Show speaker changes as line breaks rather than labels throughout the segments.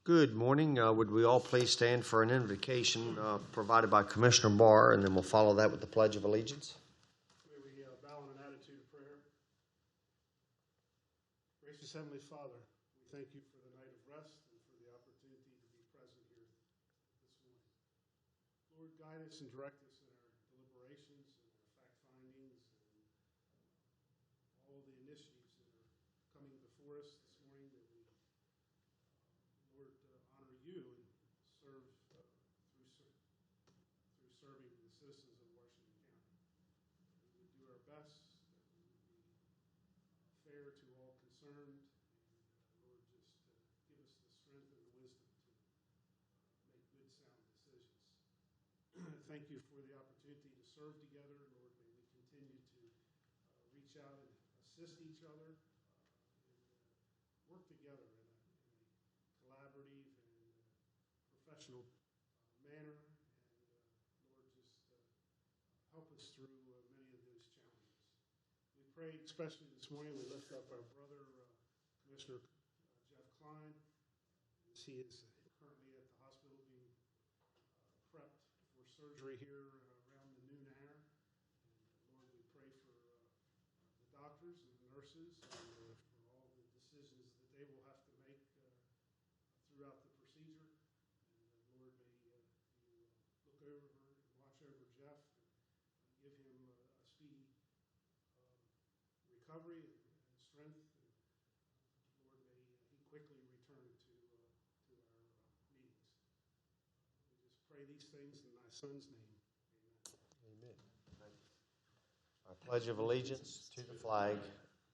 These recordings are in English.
Good morning. Would we all please stand for an invocation provided by Commissioner Barr, and then we'll follow that with the Pledge of Allegiance.
May we bow in an attitude of prayer. Gracious Heavenly Father, we thank you for the night of rest and for the opportunity to be present here this morning. Lord, guide us and direct us in our deliberations and our fact findings and all the initiatives that are coming before us this morning, that we, Lord, honor you and serve through serving the citizens of Washington County. We would do our best, that we would be fair to all concerned, and Lord, just give us the strength and the wisdom to make good, sound decisions. Thank you for the opportunity to serve together. Lord, may we continue to reach out and assist each other and work together in a collaborative and professional manner. And Lord, just help us through many of those challenges. We pray, especially this morning, we lift up our brother, Commissioner Jeff Klein, as he is currently at the hospital being prepped for surgery here around the noon hour. And Lord, we pray for the doctors and the nurses and for all the decisions that they will have to make throughout the procedure. And Lord, may you look over her and watch over Jeff and give him a speedy recovery and strength. And Lord, may he quickly return to our meetings. We just pray these things in thy Son's name. Amen.
Amen. I pledge of allegiance to the flag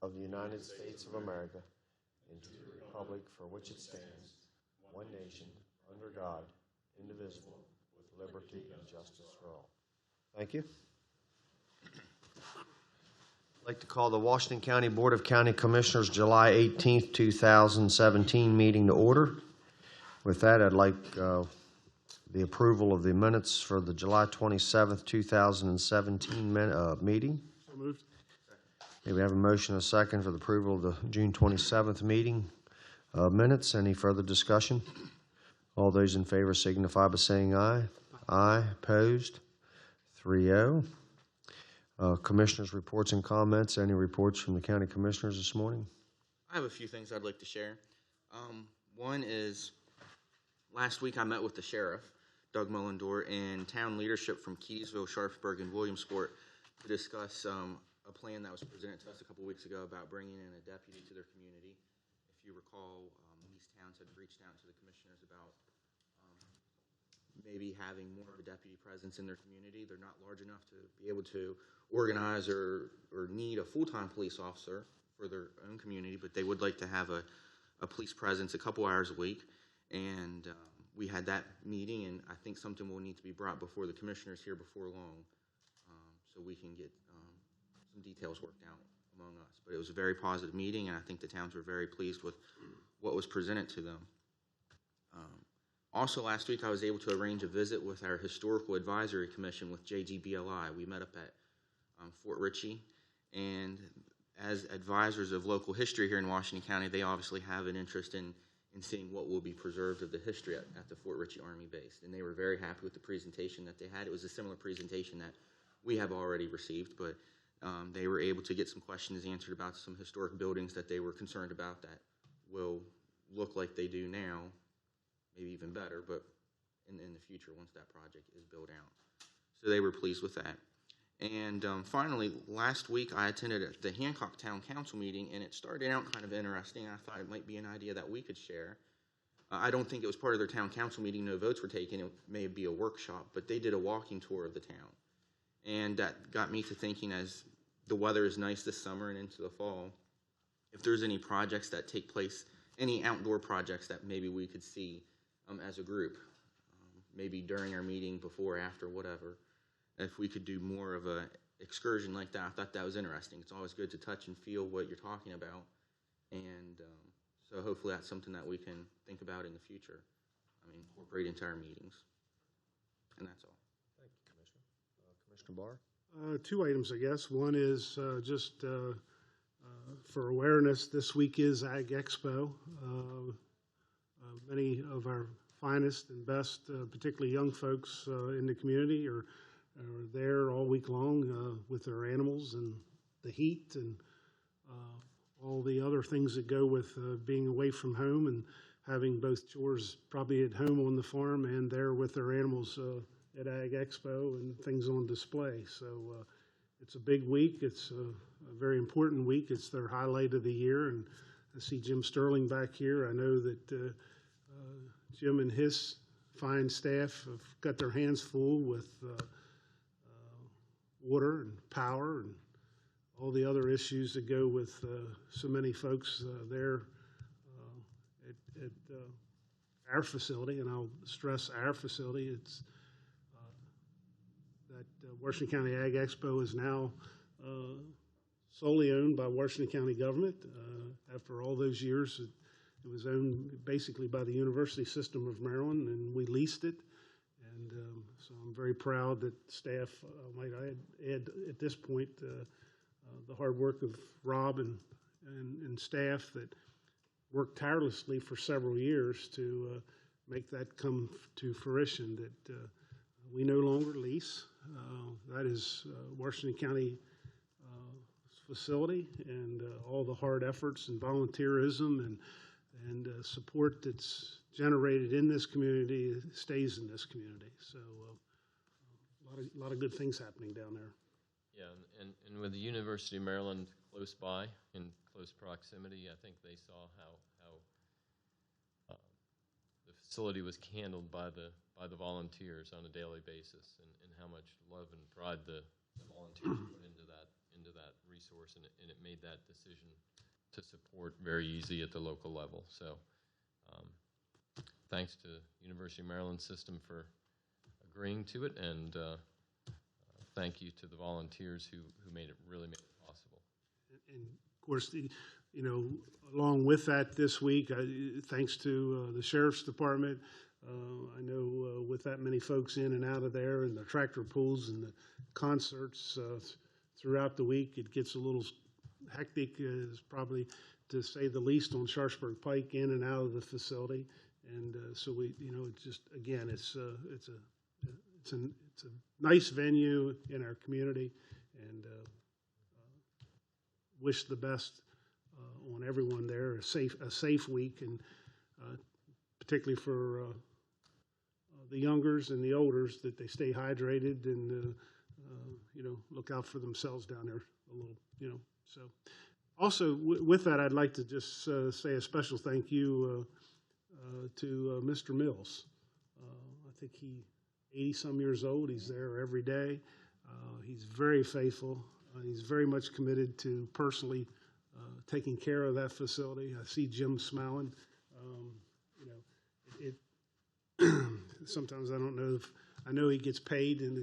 of the United States of America and to the republic for which it stands, one nation, under God, indivisible, with liberty and justice for all. Thank you. I'd like to call the Washington County Board of County Commissioners July 18th, 2017 meeting to order. With that, I'd like the approval of the minutes for the July 27th, 2017 meeting.
So moved.
Okay, we have a motion and a second for the approval of the June 27th meeting minutes. Any further discussion? All those in favor signify by saying aye. Aye. Opposed? 3-0. Commissioners' reports and comments. Any reports from the county commissioners this morning?
I have a few things I'd like to share. One is, last week I met with the sheriff, Doug Mullendore, and town leadership from Keysville, Sharpsburg, and Williamsport to discuss a plan that was presented to us a couple weeks ago about bringing in a deputy to their community. If you recall, these towns had reached out to the commissioners about maybe having more of a deputy presence in their community. They're not large enough to be able to organize or need a full-time police officer for their own community, but they would like to have a police presence a couple hours a week. And we had that meeting, and I think something will need to be brought before the commissioners here before long, so we can get some details worked out among us. But it was a very positive meeting, and I think the towns were very pleased with what was presented to them. Also, last week I was able to arrange a visit with our Historical Advisory Commission with JGBLI. We met up at Fort Ritchie, and as advisors of local history here in Washington County, they obviously have an interest in seeing what will be preserved of the history at the Fort Ritchie Army Base. And they were very happy with the presentation that they had. It was a similar presentation that we have already received, but they were able to get some questions answered about some historic buildings that they were concerned about that will look like they do now, maybe even better, but in the future once that project is built out. So they were pleased with that. And finally, last week I attended the Hancock Town Council meeting, and it started out kind of interesting. I thought it might be an idea that we could share. I don't think it was part of their town council meeting. No votes were taken. It may be a workshop, but they did a walking tour of the town. And that got me to thinking, as the weather is nice this summer and into the fall, if there's any projects that take place, any outdoor projects that maybe we could see as a group, maybe during our meeting, before, after, whatever. If we could do more of a excursion like that, I thought that was interesting. It's always good to touch and feel what you're talking about, and so hopefully that's something that we can think about in the future. Incorporate into our meetings, and that's all.
Thank you, Commissioner. Commissioner Barr?
Two items, I guess. One is just for awareness, this week is Ag Expo. many of our finest and best, particularly young folks in the community, are there all week long with their animals and the heat and all the other things that go with being away from home and having both chores probably at home on the farm and there with their animals at Ag Expo and things on display. So it's a big week. It's a very important week. It's their highlight of the year. And I see Jim Sterling back here. I know that Jim and his fine staff have got their hands full with water and power and all the other issues that go with so many folks there at our facility, and I'll stress our facility. It's that Washington County Ag Expo is now solely owned by Washington County government. After all those years, it was owned basically by the University System of Maryland, and we leased it. And so I'm very proud that staff, might I add at this point, the hard work of Rob and staff that worked tirelessly for several years to make that come to fruition, that we no longer lease. That is Washington County facility, and all the hard efforts and volunteerism and support that's generated in this community stays in this community. So a lot of good things happening down there.
Yeah, and with the University of Maryland close by, in close proximity, I think they saw how the facility was handled by the volunteers on a daily basis, and how much love and pride the volunteers put into that resource, and it made that decision to support very easy at the local level. So thanks to University of Maryland system for agreeing to it, and thank you to the volunteers who made it possible.
And of course, along with that this week, thanks to the Sheriff's Department, I know with that many folks in and out of there, and the tractor pulls and the concerts throughout the week, it gets a little hectic, is probably to say the least, on Sharpsburg Pike in and out of the facility. And so we, it's just, again, it's a nice venue in our community, and wish the best on everyone there. A safe week, and particularly for the youngers and the olders, that they stay hydrated and look out for themselves down there a little. So also with that, I'd like to just say a special thank you to Mr. Mills. I think 80-some years old. He's there every day. He's very faithful. He's very much committed to personally taking care of that facility. I see Jim smiling. Sometimes I don't know if I know he gets paid, and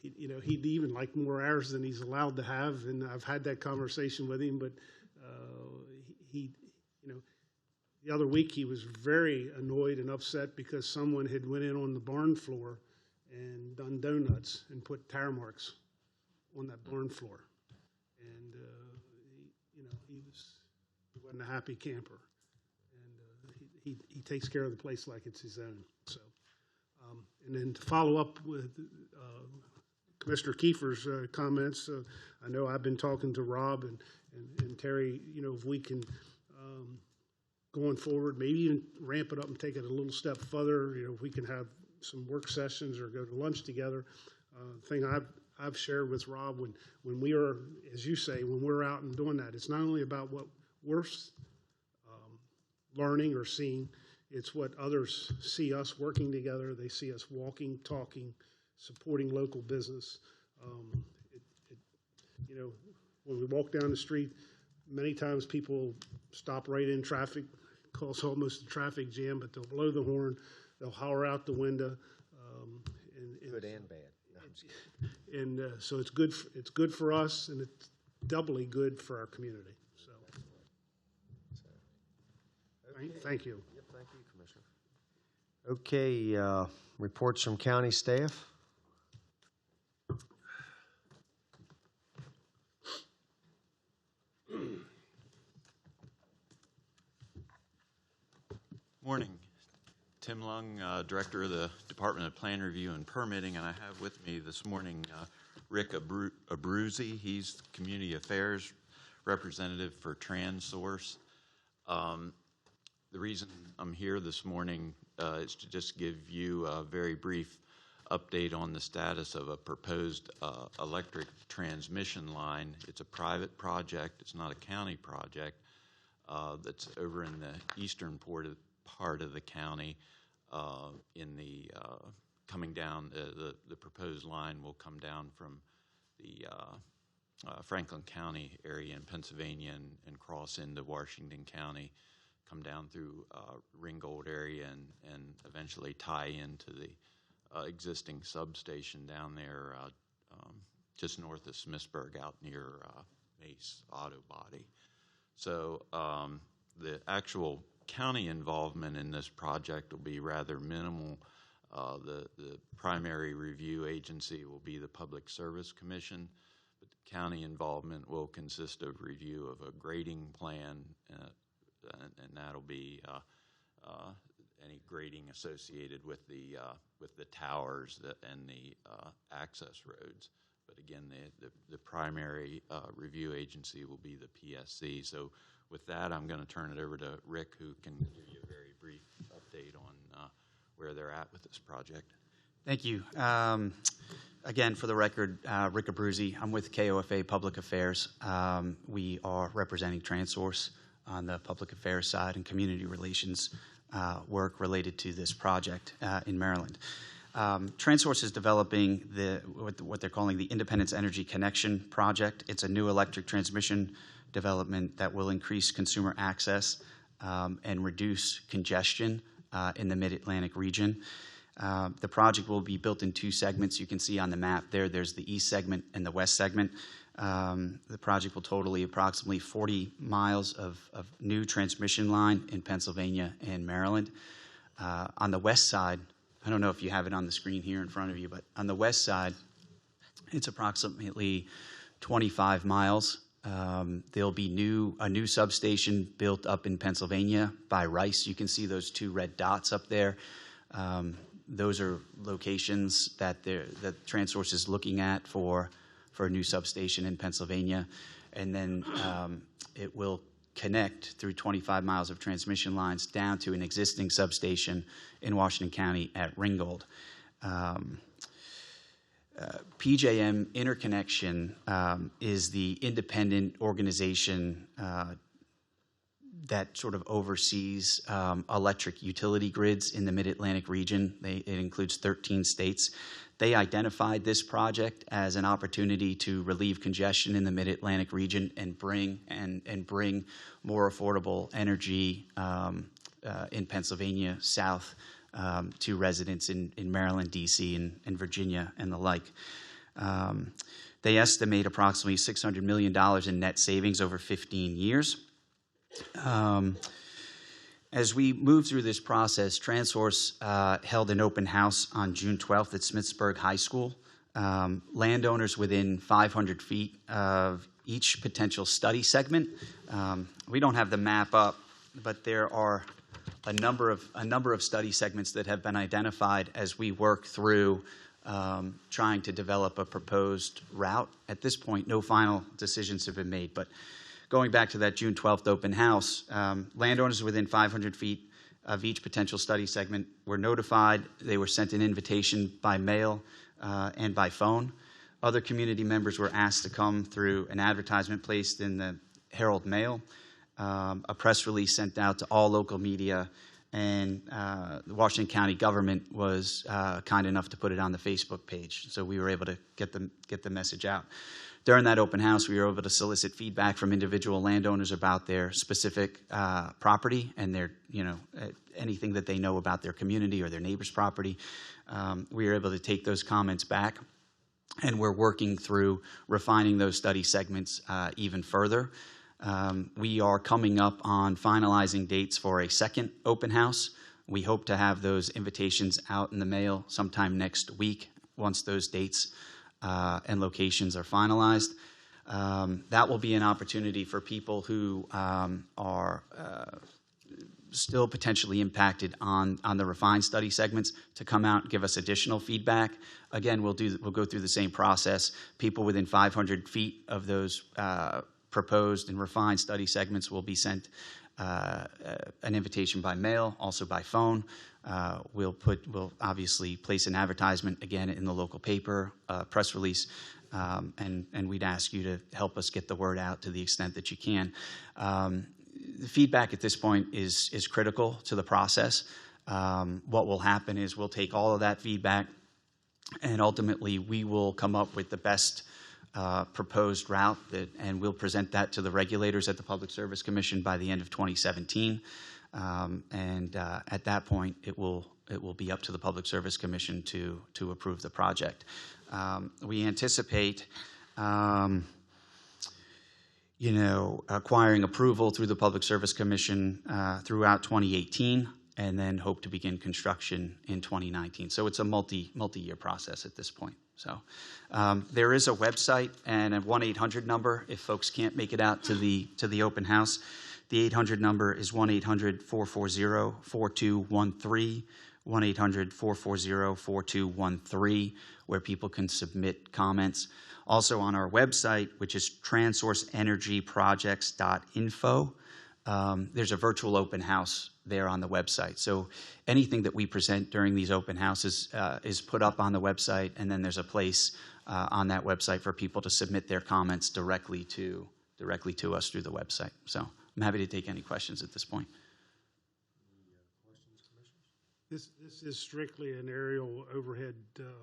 he'd even like more hours than he's allowed to have. And I've had that conversation with him, but the other week he was very annoyed and upset because someone had went in on the barn floor and done donuts and put tire marks on that barn floor. And, he wasn't a happy camper. And he takes care of the place like it's his own. So, and then to follow up with Commissioner Kiefer's comments, I know I've been talking to Rob and Terry, if we can, going forward, maybe even ramp it up and take it a little step further. If we can have some work sessions or go to lunch together. Thing I've shared with Rob, when we are, as you say, when we're out and doing that, it's not only about what we're learning or seeing, it's what others see us working together. They see us walking, talking, supporting local business. When we walk down the street, many times people stop right in traffic, cause almost a traffic jam, but they'll blow the horn, they'll holler out the window.
Good and bad. No, I'm just kidding.
And so it's good for us, and it's doubly good for our community. So, thank you.
Yep, thank you, Commissioner. Okay, reports from county staff.
Morning. Tim Lung, Director of the Department of Plan Review and Permitting, and I have with me this morning Rick Abruzzi. He's Community Affairs Representative for TransSource. The reason I'm here this morning is to just give you a very brief update on the status of a proposed electric transmission line. It's a private project. It's not a county project. That's over in the eastern part of the county. In the coming down, the proposed line will come down from the Franklin County area in Pennsylvania and cross into Washington County, come down through Ringgold area and eventually tie into the existing substation down there just north of Smithsburg out near Mace Auto Body. So the actual county involvement in this project will be rather minimal. The primary review agency will be the Public Service Commission, but the county involvement will consist of review of a grading plan, and that'll be any grading associated with the towers and the access roads. But again, the primary review agency will be the PSC. So with that, I'm going to turn it over to Rick, who can give you a very brief update on where they're at with this project.
Thank you. Again, for the record, Rick Abruzzi. I'm with KOFA Public Affairs. We are representing TransSource on the public affairs side and community relations work related to this project in Maryland. TransSource is developing what they're calling the Independence Energy Connection Project. It's a new electric transmission development that will increase consumer access and reduce congestion in the Mid-Atlantic region. The project will be built in two segments. You can see on the map there, there's the east segment and the west segment. The project will total approximately 40 miles of new transmission line in Pennsylvania and Maryland. On the west side, I don't know if you have it on the screen here in front of you, but on the west side, it's approximately 25 miles. There'll be a new substation built up in Pennsylvania by Rice. You can see those two red dots up there. Those are locations that TransSource is looking at for a new substation in Pennsylvania. And then it will connect through 25 miles of transmission lines down to an existing substation in Washington County at Ringgold. PJM Interconnection is the independent organization that sort of oversees electric utility grids in the Mid-Atlantic region. It includes 13 states. They identified this project as an opportunity to relieve congestion in the Mid-Atlantic region and bring more affordable energy in Pennsylvania south to residents in Maryland, D.C., and Virginia and the like. They estimate approximately $600 million in net savings over 15 years. As we move through this process, TransSource held an open house on June 12th at Smithsburg High School. Landowners within 500 feet of each potential study segment. We don't have the map up, but there are a number of study segments that have been identified as we work through trying to develop a proposed route. At this point, no final decisions have been made, but going back to that June 12th open house, landowners within 500 feet of each potential study segment were notified. They were sent an invitation by mail and by phone. Other community members were asked to come through an advertisement placed in the Herald Mail, a press release sent out to all local media, and the Washington County government was kind enough to put it on the Facebook page. So we were able to get the message out. During that open house, we were able to solicit feedback from individual landowners about their specific property and their, anything that they know about their community or their neighbor's property. We were able to take those comments back, and we're working through refining those study segments even further. We are coming up on finalizing dates for a second open house. We hope to have those invitations out in the mail sometime next week once those dates and locations are finalized. That will be an opportunity for people who are still potentially impacted on the refined study segments to come out and give us additional feedback. Again, we'll go through the same process. People within 500 feet of those proposed and refined study segments will be sent an invitation by mail, also by phone. We'll obviously place an advertisement again in the local paper, press release, and we'd ask you to help us get the word out to the extent that you can. The feedback at this point is critical to the process. What will happen is we'll take all of that feedback, and ultimately we will come up with the best proposed route, and we'll present that to the regulators at the Public Service Commission by the end of 2017. At that point, it will be up to the Public Service Commission to approve the project. We anticipate, acquiring approval through the Public Service Commission throughout 2018, and then hope to begin construction in 2019. So it's a multi-year process at this point. So there is a website and a 1-800 number if folks can't make it out to the open house. The 800 number is 1-800-440-4213, 1-800-440-4213, where people can submit comments. Also on our website, which is transourceenergyprojects.info, there's a virtual open house there on the website. So anything that we present during these open houses is put up on the website, and then there's a place on that website for people to submit their comments directly to us through the website. So I'm happy to take any questions at this point.
This is strictly an aerial overhead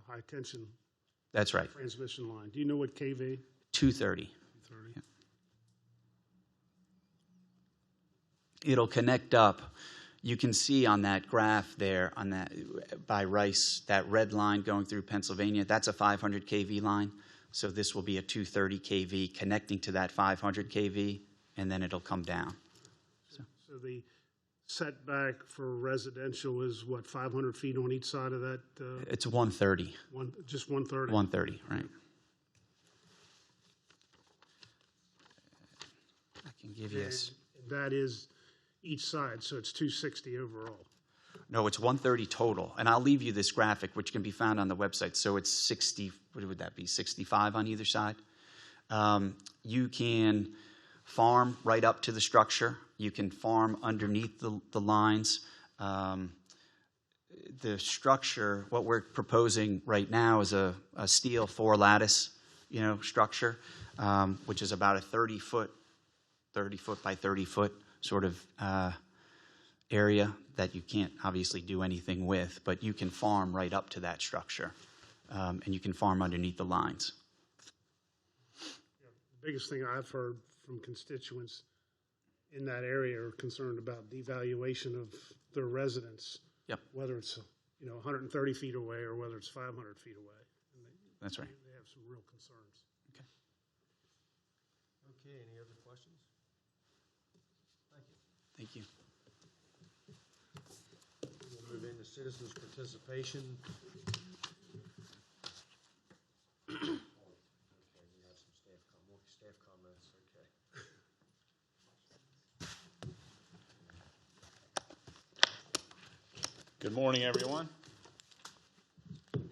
high tension.
That's right.
Transmission line. Do you know what KV?
230.
230.
Yeah. It'll connect up. You can see on that graph there, on that by Rice, that red line going through Pennsylvania. That's a 500 kV line. So this will be a 230 kV connecting to that 500 kV, and then it'll come down.
So the setback for residential is what, 500 feet on each side of that?
It's 130.
Just 130?
130, right. I can give you this.
That is each side, so it's 260 overall.
No, it's 130 total. And I'll leave you this graphic, which can be found on the website. So it's 60, what would that be, 65 on either side? You can farm right up to the structure. You can farm underneath the lines. The structure, what we're proposing right now is a steel 4-lattice, structure, which is about a 30 foot by 30 foot sort of area that you can't obviously do anything with, but you can farm right up to that structure, and you can farm underneath the lines.
Yeah, the biggest thing I've heard from constituents in that area are concerned about devaluation of their residence.
Yep.
Whether it's 130 feet away or whether it's 500 feet away.
That's right.
They have some real concerns.
Okay.
Okay, any other questions?
Thank you.
We'll move into citizens' participation. Okay, we have some staff comments. Okay.
Good morning, everyone. This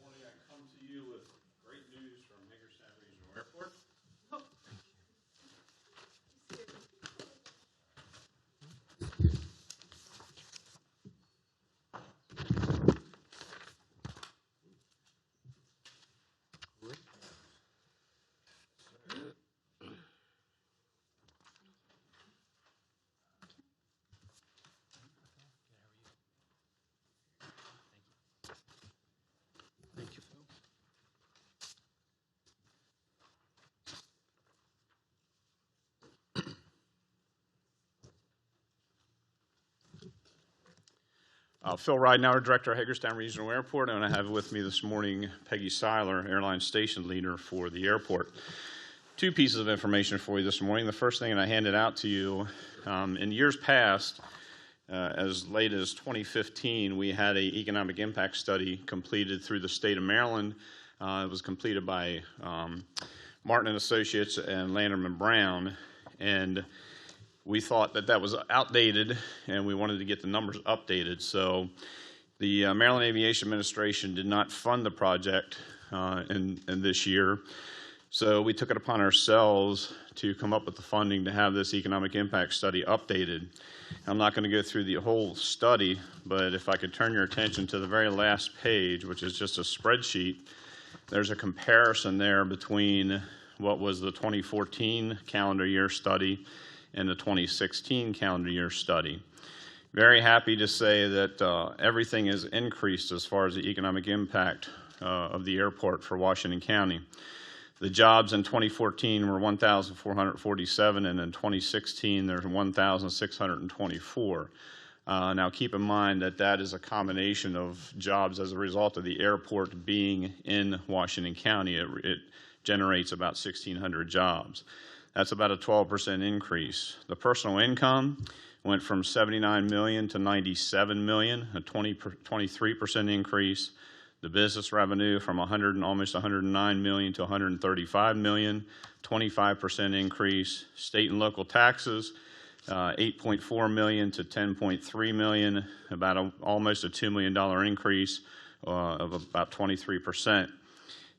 morning I come to you with great news from Hagerstown Regional Airport.
Thank you.
Phil Ridenauer, Director of Hagerstown Regional Airport, and I have with me this morning Peggy Seiler, Airline Station Leader for the airport. Two pieces of information for you this morning. The first thing, and I handed out to you, in years past, as late as 2015, we had an economic impact study completed through the state of Maryland. It was completed by Martin and Associates and Landerman Brown, and we thought that that was outdated, and we wanted to get the numbers updated. So the Maryland Aviation Administration did not fund the project in this year. So we took it upon ourselves to come up with the funding to have this economic impact study updated. I'm not going to go through the whole study, but if I could turn your attention to the very last page, which is just a spreadsheet, there's a comparison there between what was the 2014 calendar year study and the 2016 calendar year study. Very happy to say that everything has increased as far as the economic impact of the airport for Washington County. The jobs in 2014 were 1,447, and in 2016 there's 1,624. Now keep in mind that that is a combination of jobs as a result of the airport being in Washington County. It generates about 1,600 jobs. That's about a 12% increase. The personal income went from $79 million to $97 million, a 23% increase. The business revenue from almost $109 million to $135 million, 25% increase. State and local taxes, $8.4 million to $10.3 million, about almost a $2 million increase of about 23%.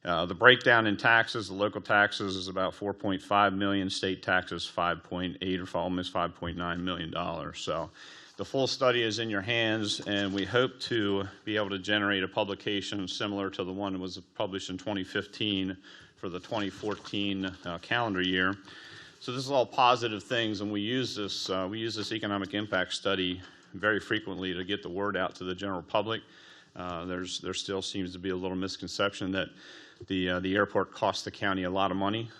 The breakdown in taxes, the local taxes is about $4.5 million, state taxes 5.8 or almost $5.9 million. So the full study is in your hands, and we hope to be able to generate a publication similar to the one that was published in 2015 for the 2014 calendar year. So this is all positive things, and we use this economic impact study very frequently to get the word out to the general public. There still seems to be a little misconception that the airport costs the county a lot of money.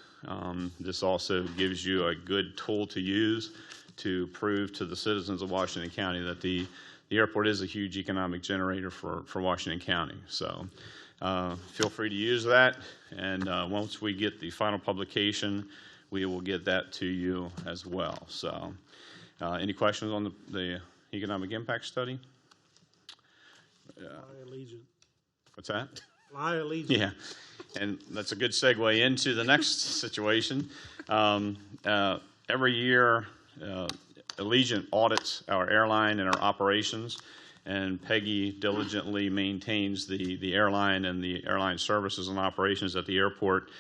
This also gives you a good tool to use to prove to the citizens of Washington County that the airport is a huge economic generator for Washington County. So feel free to use that, and once we get the final publication, we will get that to you as well. So any questions on the economic impact study?
Fly Allegiant.
What's that?
Fly Allegiant.
Yeah, and that's a good segue into the next situation. Every year, Allegiant audits our airline and our operations, and Peggy diligently maintains the airline and the airline services and operations at the airport.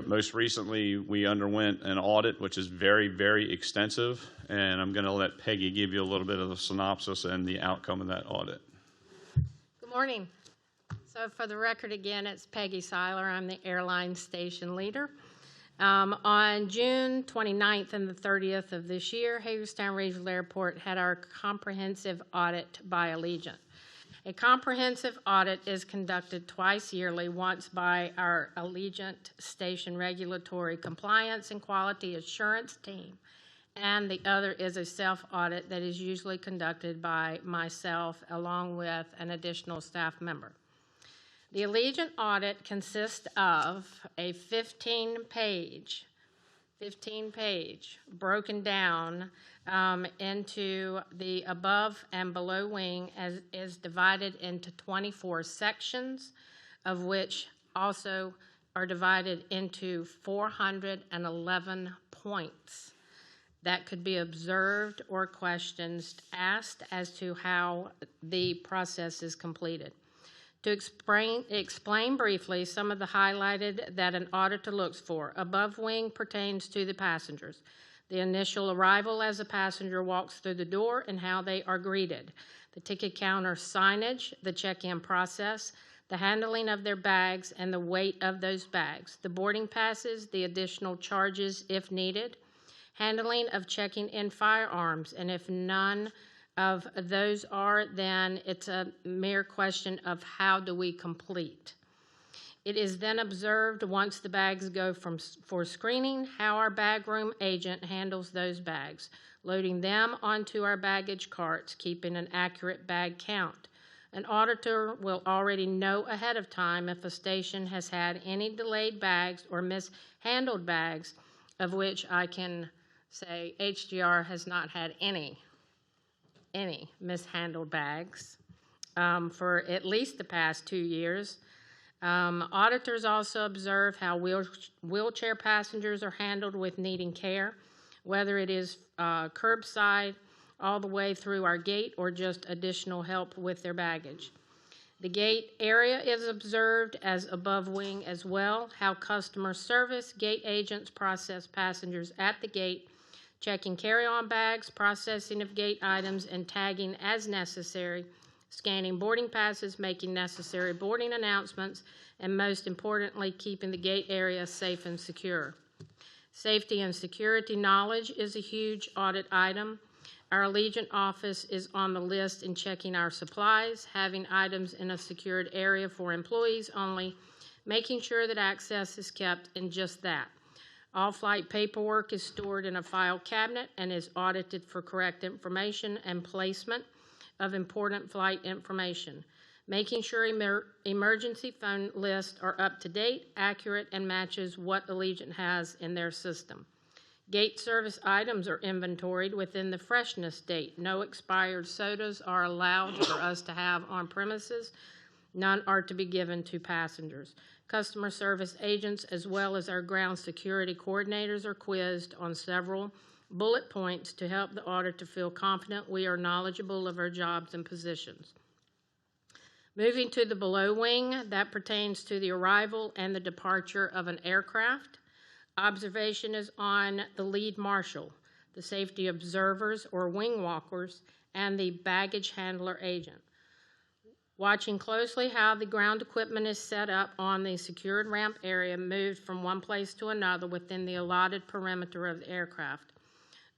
Most recently, we underwent an audit, which is very, very extensive, and I'm going to let Peggy give you a little bit of the synopsis and the outcome of that audit.
Good morning. So for the record, again, it's Peggy Seiler. I'm the airline station leader. On June 29th and the 30th of this year, Hagerstown Regional Airport had our comprehensive audit by Allegiant. A comprehensive audit is conducted twice yearly, once by our Allegiant Station Regulatory Compliance and Quality Assurance team, and the other is a self-audit that is usually conducted by myself along with an additional staff member. The Allegiant audit consists of a 15-page broken down into the above and below wing, as is divided into 24 sections, of which also are divided into 411 points that could be observed or questions asked as to how the process is completed. To explain briefly some of the highlighted that an auditor looks for. Above wing pertains to the passengers. The initial arrival as a passenger walks through the door and how they are greeted. The ticket counter signage, the check-in process, the handling of their bags and the weight of those bags. The boarding passes, the additional charges if needed. Handling of checking in firearms, and if none of those are, then it's a mere question of how do we complete. It is then observed once the bags go for screening, how our bag room agent handles those bags, loading them onto our baggage carts, keeping an accurate bag count. An auditor will already know ahead of time if a station has had any delayed bags or mishandled bags, of which I can say HGR has not had any mishandled bags for at least the past 2 years. Auditors also observe how wheelchair passengers are handled with needing care, whether it is curbside all the way through our gate or just additional help with their baggage. The gate area is observed as above wing as well, how customer service gate agents process passengers at the gate, checking carry-on bags, processing of gate items, and tagging as necessary, scanning boarding passes, making necessary boarding announcements, and most importantly, keeping the gate area safe and secure. Safety and security knowledge is a huge audit item. Our Allegiant office is on the list in checking our supplies, having items in a secured area for employees only, making sure that access is kept in just that. All flight paperwork is stored in a file cabinet and is audited for correct information and placement of important flight information, making sure emergency phone lists are up to date, accurate, and matches what Allegiant has in their system. Gate service items are inventoried within the freshness date. No expired sodas are allowed for us to have on premises. None are to be given to passengers. Customer service agents as well as our ground security coordinators are quizzed on several bullet points to help the auditor feel confident we are knowledgeable of our jobs and positions. Moving to the below wing, that pertains to the arrival and the departure of an aircraft. Observation is on the lead marshal, the safety observers or wing walkers, and the baggage handler agent. Watching closely how the ground equipment is set up on the secured ramp area moved from one place to another within the allotted perimeter of the aircraft.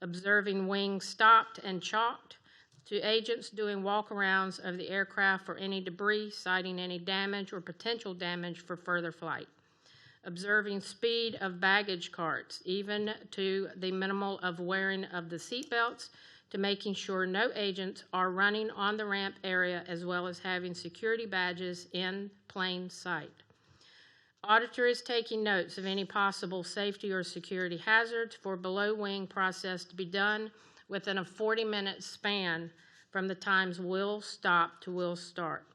Observing wings stopped and chalked, to agents doing walkarounds of the aircraft for any debris, citing any damage or potential damage for further flight. Observing speed of baggage carts, even to the minimal of wearing of the seat belts, to making sure no agents are running on the ramp area, as well as having security badges in plain sight. Auditor is taking notes of any possible safety or security hazards for below wing process to be done within a 40-minute span from the times will stop to will start.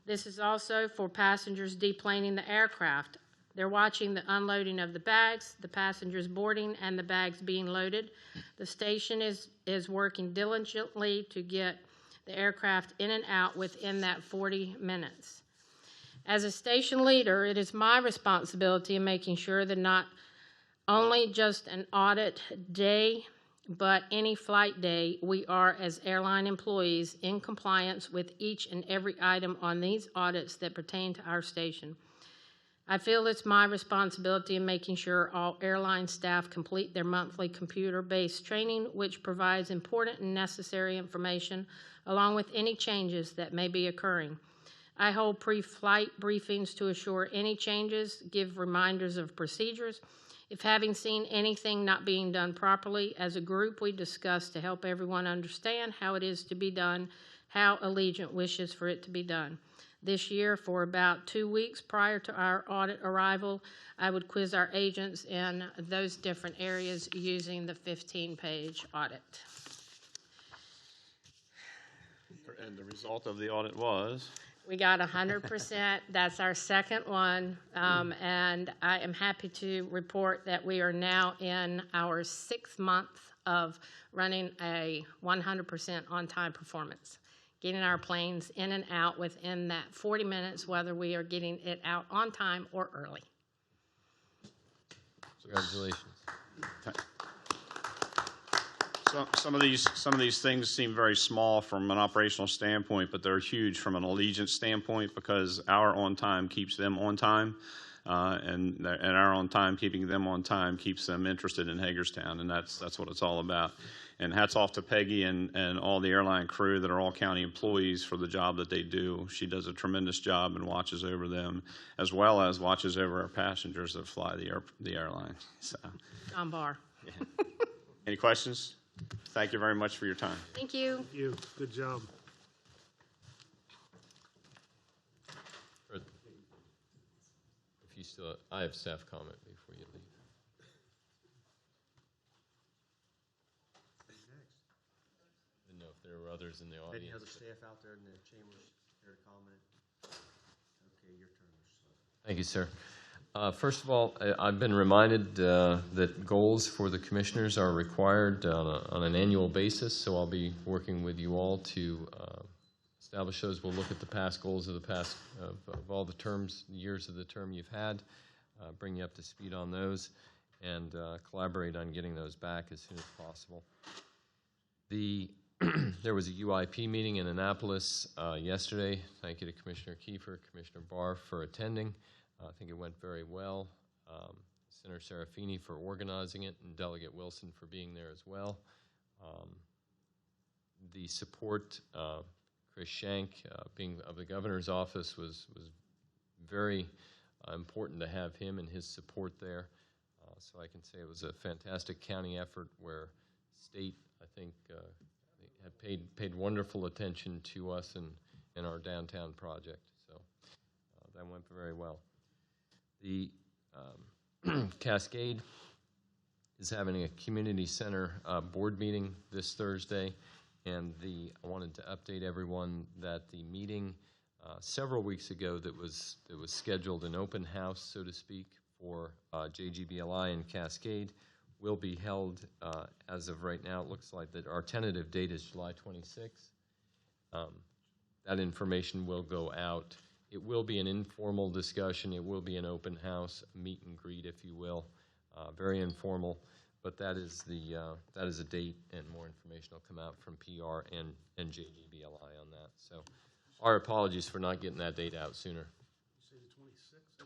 This is also for passengers deplaning the aircraft. They're watching the unloading of the bags, the passengers boarding, and the bags being loaded. The station is working diligently to get the aircraft in and out within that 40 minutes. As a station leader, it is my responsibility in making sure that not only just an audit day, but any flight day, we are as airline employees in compliance with each and every item on these audits that pertain to our station. I feel it's my responsibility in making sure all airline staff complete their monthly computer-based training, which provides important and necessary information, along with any changes that may be occurring. I hold pre-flight briefings to assure any changes, give reminders of procedures. If having seen anything not being done properly, as a group we discuss to help everyone understand how it is to be done, how Allegiant wishes for it to be done. This year, for about 2 weeks prior to our audit arrival, I would quiz our agents in those different areas using the 15-page audit.
And the result of the audit was?
We got 100%. That's our second one. And I am happy to report that we are now in our 6th month of running a 100% on-time performance, getting our planes in and out within that 40 minutes, whether we are getting it out on time or early.
Congratulations.
Some of these things seem very small from an operational standpoint, but they're huge from an Allegiant standpoint, because our on time keeps them on time, and our on time keeping them on time keeps them interested in Hagerstown, and that's what it's all about. And hats off to Peggy and all the airline crew that are all county employees for the job that they do. She does a tremendous job and watches over them, as well as watches over our passengers that fly the airline. So,
On bar.
yeah. Any questions? Thank you very much for your time.
Thank you.
Thank you. Good job.
If you still, I have staff comment before you leave. Didn't know if there were others in the audience.
Any other staff out there in the chambers here to comment? Okay, your turn, Mr. Sutton.
Thank you, sir. First of all, I've been reminded that goals for the commissioners are required on an annual basis, so I'll be working with you all to establish those. We'll look at the past goals of the past of all the terms, years of the term you've had, bring you up to speed on those, and collaborate on getting those back as soon as possible. There was a UIP meeting in Annapolis yesterday. Thank you to Commissioner Kiefer, Commissioner Barr for attending. I think it went very well. Senator Serafini for organizing it, and Delegate Wilson for being there as well. The support, Chris Shank, being of the governor's office, was very important to have him and his support there. So I can say it was a fantastic county effort where state, I think, have paid wonderful attention to us and our downtown project. So that went very well. The Cascade is having a community center board meeting this Thursday, and I wanted to update everyone that the meeting several weeks ago that was scheduled, an open house, so to speak, for JGBLI and Cascade, will be held as of right now. It looks like that our tentative date is July 26th. That information will go out. It will be an informal discussion. It will be an open house, meet and greet, if you will, very informal. But that is a date, and more information will come out from PR and JGBLI on that. So, our apologies for not getting that date out sooner.
You say the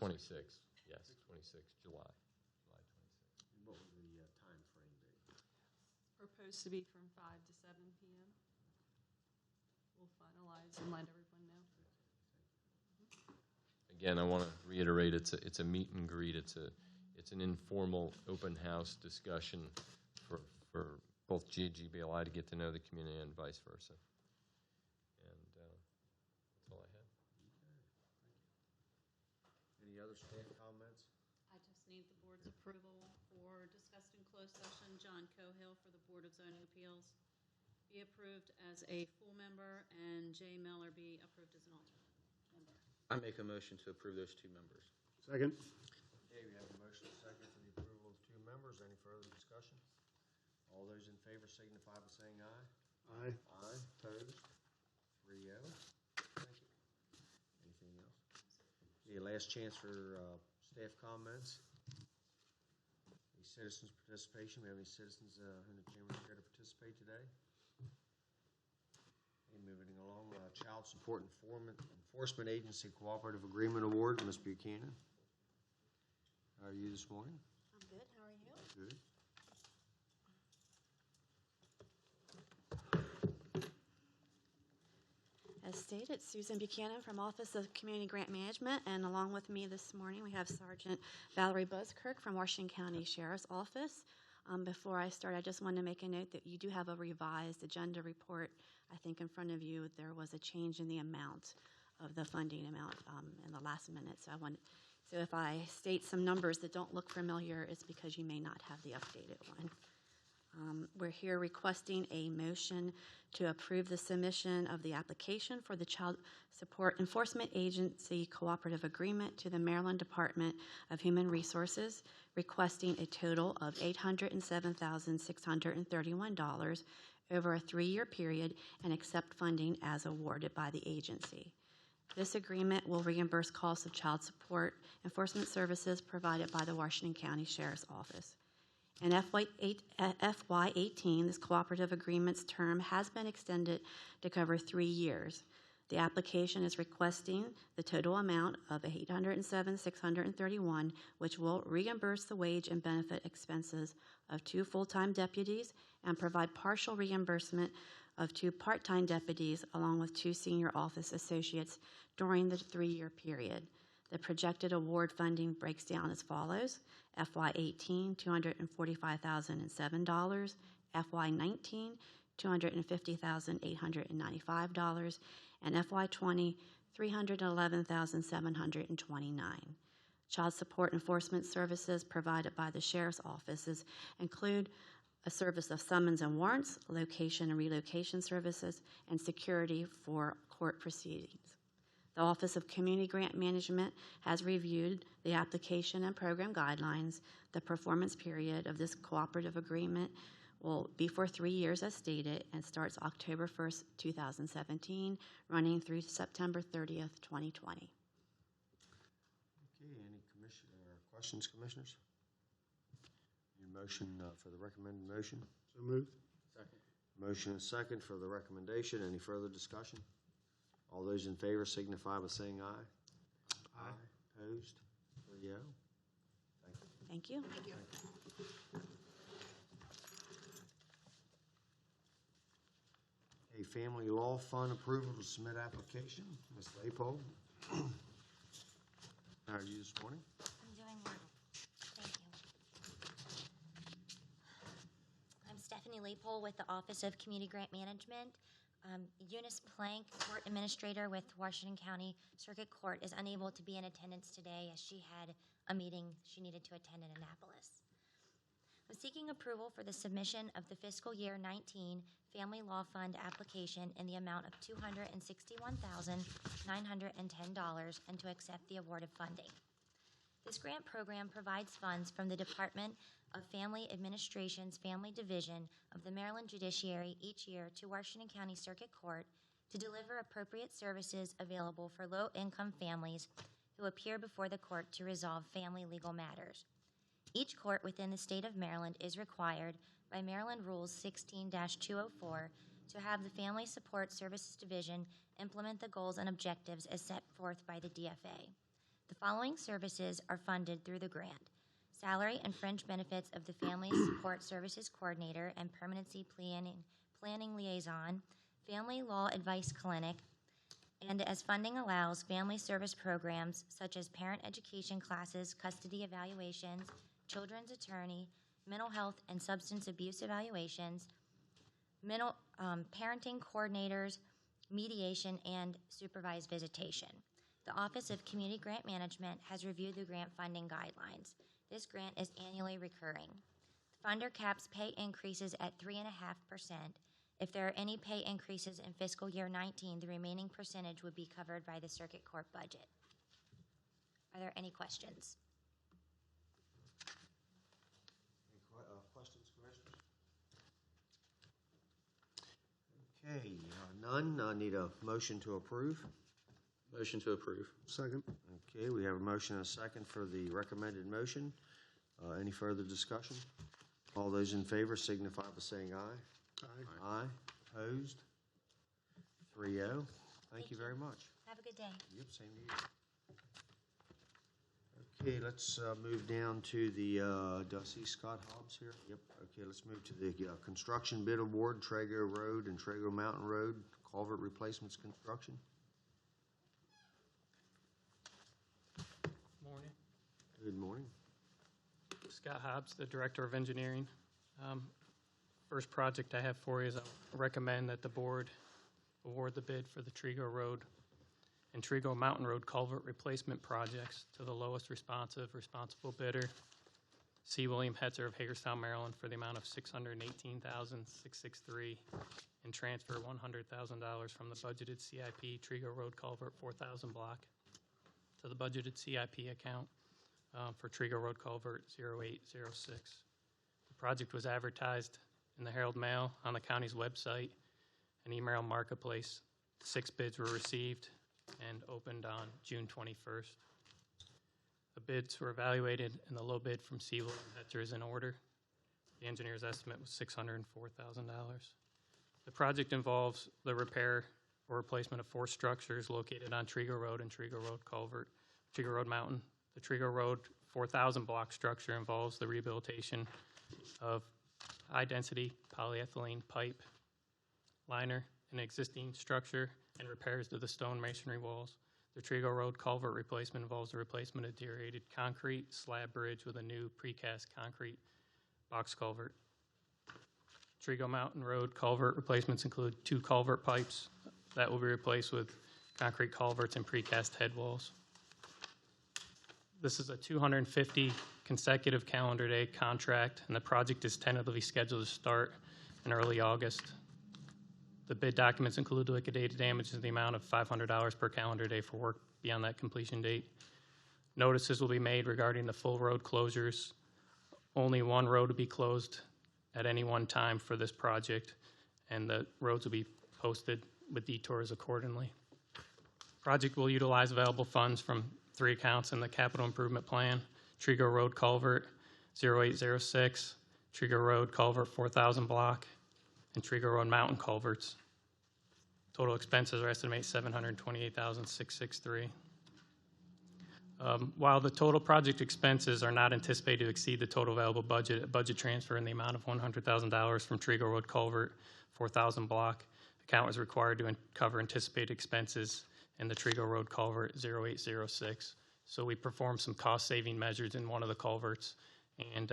26th?
26th, yes, 26th, July.
What was the time frame date?
Proposed to be from 5 to 7 p.m. We'll finalize and let everyone know.
Again, I want to reiterate, it's a meet and greet. It's an informal open house discussion for both GGBLI to get to know the community and vice versa. And that's all I have.
Any other staff comments?
I just need the board's approval for discussed in closed session, John Cohill for the Board of Zoning Appeals be approved as a full member and Jay Miller be approved as an alternate member.
I make a motion to approve those two members.
Second.
Okay, we have a motion and a second for the approval of two members. Any further discussion? All those in favor signify by saying aye.
Aye.
Aye. Opposed? 3-0. Thank you. Anything else? The last chance for staff comments. Any citizens' participation? We have any citizens in the chamber here to participate today? Okay, moving along, Child Support Enforcement Agency Cooperative Agreement Award, Ms. Buchanan. How are you this morning?
I'm good. How are you?
Good.
As stated, Susan Buchanan from Office of Community Grant Management, and along with me this morning we have Sergeant Valerie Buskirk from Washington County Sheriff's Office. Before I start, I just want to make a note that you do have a revised agenda report. I think in front of you there was a change in the amount of the funding amount in the last minute. So if I state some numbers that don't look familiar, it's because you may not have the updated one. We're here requesting a motion to approve the submission of the application for the Child Support Enforcement Agency Cooperative Agreement to the Maryland Department of Human Resources, requesting a total of $807,631 over a 3-year period and accept funding as awarded by the agency. This agreement will reimburse costs of child support enforcement services provided by the Washington County Sheriff's Office. In FY18, this cooperative agreement's term has been extended to cover 3 years. The application is requesting the total amount of $807,631, which will reimburse the wage and benefit expenses of 2 full-time deputies and provide partial reimbursement of 2 part-time deputies along with 2 senior office associates during the 3-year period. The projected award funding breaks down as follows: FY18, $245,007, FY19, $250,895, and FY20, $311,729. Child support enforcement services provided by the Sheriff's Offices include a service of summons and warrants, location and relocation services, and security for court proceedings. The Office of Community Grant Management has reviewed the application and program guidelines. The performance period of this cooperative agreement will be for 3 years as stated and starts October 1st, 2017, running through September 30th, 2020.
Okay, any questions, Commissioners? Your motion for the recommended motion?
So moved.
Second.
Motion and second for the recommendation. Any further discussion? All those in favor signify by saying aye. Aye. Opposed? 3-0. Thank you.
Thank you.
A family law fund approval to submit application. Ms. Laypole. How are you this morning?
I'm doing well. Thank you. I'm Stephanie Laypole with the Office of Community Grant Management. Eunice Plank, Court Administrator with Washington County Circuit Court, is unable to be in attendance today as she had a meeting she needed to attend in Annapolis. I'm seeking approval for the submission of the fiscal year 19 Family Law Fund application in the amount of $261,910 and to accept the award of funding. This grant program provides funds from the Department of Family Administration's Family Division of the Maryland Judiciary each year to Washington County Circuit Court to deliver appropriate services available for low-income families who appear before the court to resolve family legal matters. Each court within the state of Maryland is required by Maryland Rules 16-204 to have the Family Support Services Division implement the goals and objectives as set forth by the DFA. The following services are funded through the grant: salary and fringe benefits of the Family Support Services Coordinator and Permanency Planning Liaison, Family Law Advice Clinic, and as funding allows, family service programs such as parent education classes, custody evaluations, children's attorney, mental health and substance abuse evaluations, parenting coordinators, mediation, and supervised visitation. The Office of Community Grant Management has reviewed the grant funding guidelines. This grant is annually recurring. The funder caps pay increases at 3.5%. If there are any pay increases in fiscal year 19, the remaining percentage would be covered by the circuit court budget. Are there any questions?
Questions, Commissioners? Okay, none. I need a motion to approve.
Motion to approve.
Second.
Okay, we have a motion and a second for the recommended motion. Any further discussion? All those in favor signify by saying aye.
Aye.
Aye. Opposed? 3-0. Thank you very much.
Have a good day.
Yep, same to you. Okay, let's move down to the, do I see Scott Hobbs here? Yep, okay, let's move to the construction bid award, Trego Road and Trego Mountain Road, culvert replacements construction.
Morning.
Good morning.
Scott Hobbs, the Director of Engineering. First project I have for you is I recommend that the board award the bid for the Trego Road and Trego Mountain Road culvert replacement projects to the lowest responsible bidder, C. William Hetzer of Hagerstown, Maryland, for the amount of $618,663 and transfer $100,000 from the budgeted CIP Trego Road culvert 4,000 block to the budgeted CIP account for Trego Road culvert 0806. The project was advertised in the Herald Mail, on the county's website, and email marketplace. 6 bids were received and opened on June 21st. The bids were evaluated, and the low bid from C. William Hetzer is in order. The engineer's estimate was $604,000. The project involves the repair or replacement of 4 structures located on Trego Road and Trego Road culvert, Trego Road Mountain. The Trego Road 4,000 block structure involves the rehabilitation of high-density polyethylene pipe liner, an existing structure, and repairs to the stone masonry walls. The Trego Road culvert replacement involves the replacement of deteriorated concrete slab bridge with a new precast concrete box culvert. Trego Mountain Road culvert replacements include 2 culvert pipes that will be replaced with concrete culverts and precast head walls. This is a 250 consecutive calendar day contract, and the project is tentatively scheduled to start in early August. The bid documents include liquidated damages in the amount of $500 per calendar day for work beyond that completion date. Notices will be made regarding the full road closures. Only one road will be closed at any one time for this project, and the roads will be posted with detours accordingly. Project will utilize available funds from 3 accounts in the capital improvement plan: Trego Road Culvert 0806, Trego Road Culvert 4000 block, and Trego Road Mountain Culverts. Total expenses are estimated $728,663. While the total project expenses are not anticipated to exceed the total available budget, a budget transfer in the amount of $100,000 from Trego Road Culvert 4000 block account was required to cover anticipated expenses in the Trego Road Culvert 0806. So we performed some cost-saving measures in one of the culverts, and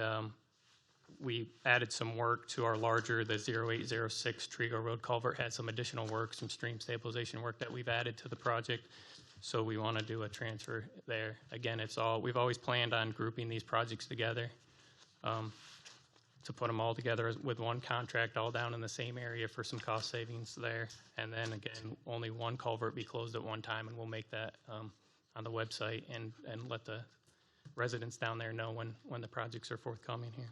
we added some work to our larger, the 0806 Trego Road Culvert had some additional work, some stream stabilization work that we've added to the project. So we want to do a transfer there. Again, we've always planned on grouping these projects together, to put them all together with one contract, all down in the same area for some cost savings there. And then again, only one culvert be closed at one time, and we'll make that on the website and let the residents down there know when the projects are forthcoming here.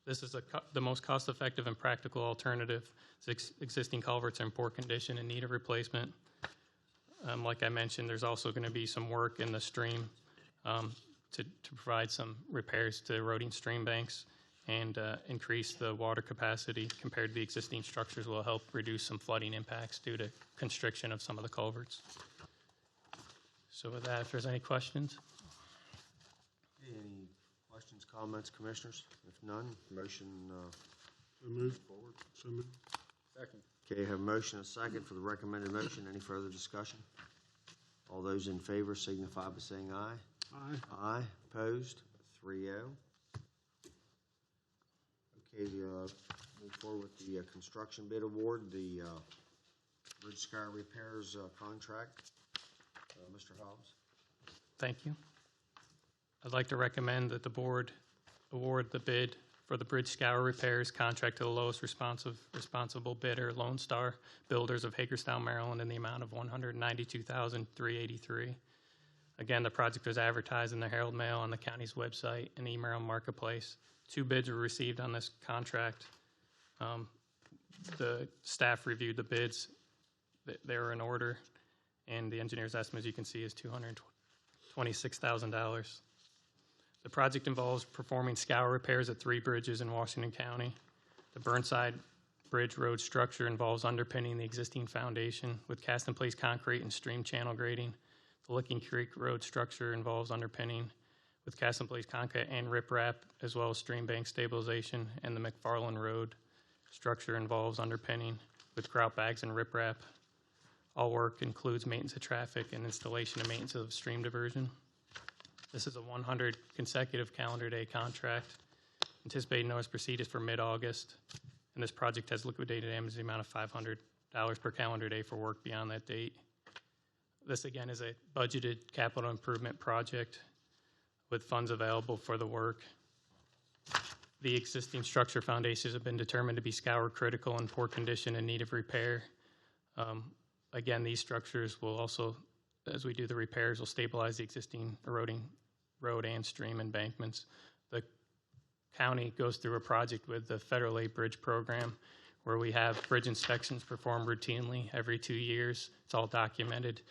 This is the most cost-effective and practical alternative. Existing culverts are in poor condition and need of replacement. Like I mentioned, there's also going to be some work in the stream to provide some repairs to eroding stream banks and increase the water capacity compared to the existing structures will help reduce some flooding impacts due to constriction of some of the culverts. So with that, if there's any questions.
Any questions, comments, commissioners? If none, motion
So moved.
forward.
So moved.
Second. Okay, have a motion and a second for the recommended motion. Any further discussion? All those in favor signify by saying aye.
Aye.
Aye. Opposed? 3-0. Okay, move forward with the construction bid award, the bridge scour repairs contract. Mr. Hobbs.
Thank you. I'd like to recommend that the board award the bid for the bridge scour repairs contract to the lowest responsible bidder, Lone Star Builders of Hagerstown, Maryland, in the amount of $192,383. Again, the project was advertised in the Herald Mail, on the county's website, and email marketplace. 2 bids were received on this contract. The staff reviewed the bids. They were in order, and the engineer's estimate, as you can see, is $226,000. The project involves performing scour repairs at 3 bridges in Washington County. The Burnside Bridge road structure involves underpinning the existing foundation with cast-in-place concrete and stream channel grading. The Licking Creek road structure involves underpinning with cast-in-place concrete and riprap, as well as stream bank stabilization. And the McFarland Road structure involves underpinning with grout bags and riprap. All work includes maintenance of traffic and installation and maintenance of stream diversion. This is a 100 consecutive calendar day contract. Anticipated notice proceed is for mid-August, and this project has liquidated damages in the amount of $500 per calendar day for work beyond that date. This, again, is a budgeted capital improvement project with funds available for the work. The existing structure foundations have been determined to be scour critical and poor condition and need of repair. Again, these structures will also, as we do the repairs, will stabilize the existing eroding road and stream embankments. The county goes through a project with the Federal Aid Bridge Program where we have bridge inspections performed routinely every 2 years. It's all documented.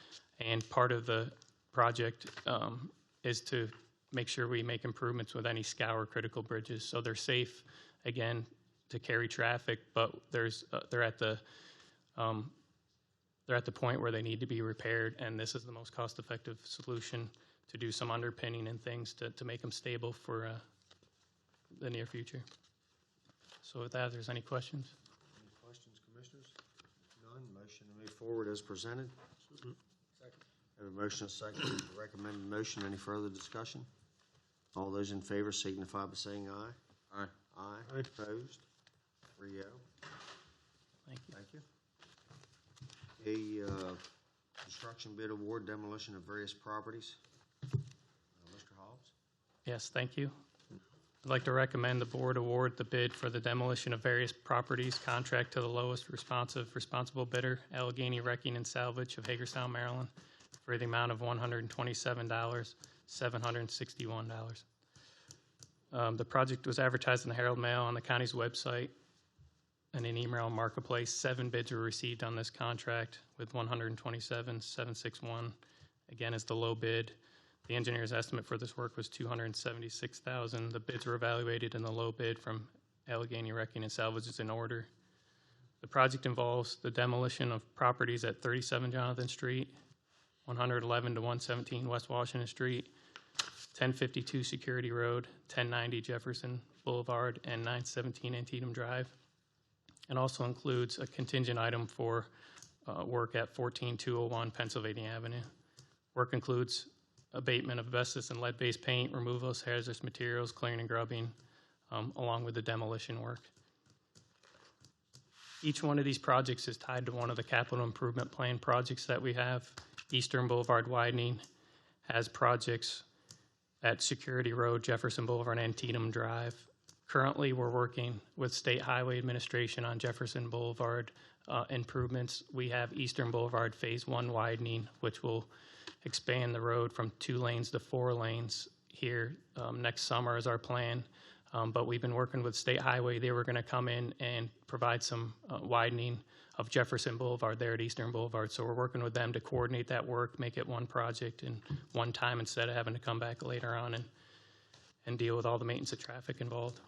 And part of the project is to make sure we make improvements with any scour critical bridges so they're safe, again, to carry traffic, but they're at the point where they need to be repaired, and this is the most cost-effective solution to do some underpinning and things to make them stable for the near future. So with that, if there's any questions.
Any questions, commissioners? None. Motion to move forward as presented. Second. Have a motion and a second for the recommended motion. Any further discussion? All those in favor signify by saying aye.
Aye.
Aye. Opposed? 3-0.
Thank you.
Thank you. A construction bid award, demolition of various properties. Mr. Hobbs.
Yes, thank you. I'd like to recommend the board award the bid for the demolition of various properties contract to the lowest responsible bidder, Allegheny Wrecking and Salvage of Hagerstown, Maryland, for the amount of $127,761. The project was advertised in the Herald Mail, on the county's website, and in email marketplace. 7 bids were received on this contract, with $127,761 again is the low bid. The engineer's estimate for this work was $276,000. The bids were evaluated, and the low bid from Allegheny Wrecking and Salvage is in order. The project involves the demolition of properties at 37 Jonathan Street, 111 to 117 West Washington Street, 1052 Security Road, 1090 Jefferson Boulevard, and 917 Antietam Drive. And also includes a contingent item for work at 14201 Pennsylvania Avenue. Work includes abatement of asbestos and lead-based paint, removal of hazardous materials, clearing and grubbing, along with the demolition work. Each one of these projects is tied to one of the capital improvement plan projects that we have. Eastern Boulevard Widening has projects at Security Road, Jefferson Boulevard, and Antietam Drive. Currently, we're working with State Highway Administration on Jefferson Boulevard improvements. We have Eastern Boulevard Phase 1 widening, which will expand the road from 2 lanes to 4 lanes here next summer is our plan. But we've been working with State Highway. They were going to come in and provide some widening of Jefferson Boulevard there at Eastern Boulevard. So we're working with them to coordinate that work, make it one project in one time instead of having to come back later on and deal with all the maintenance of traffic involved.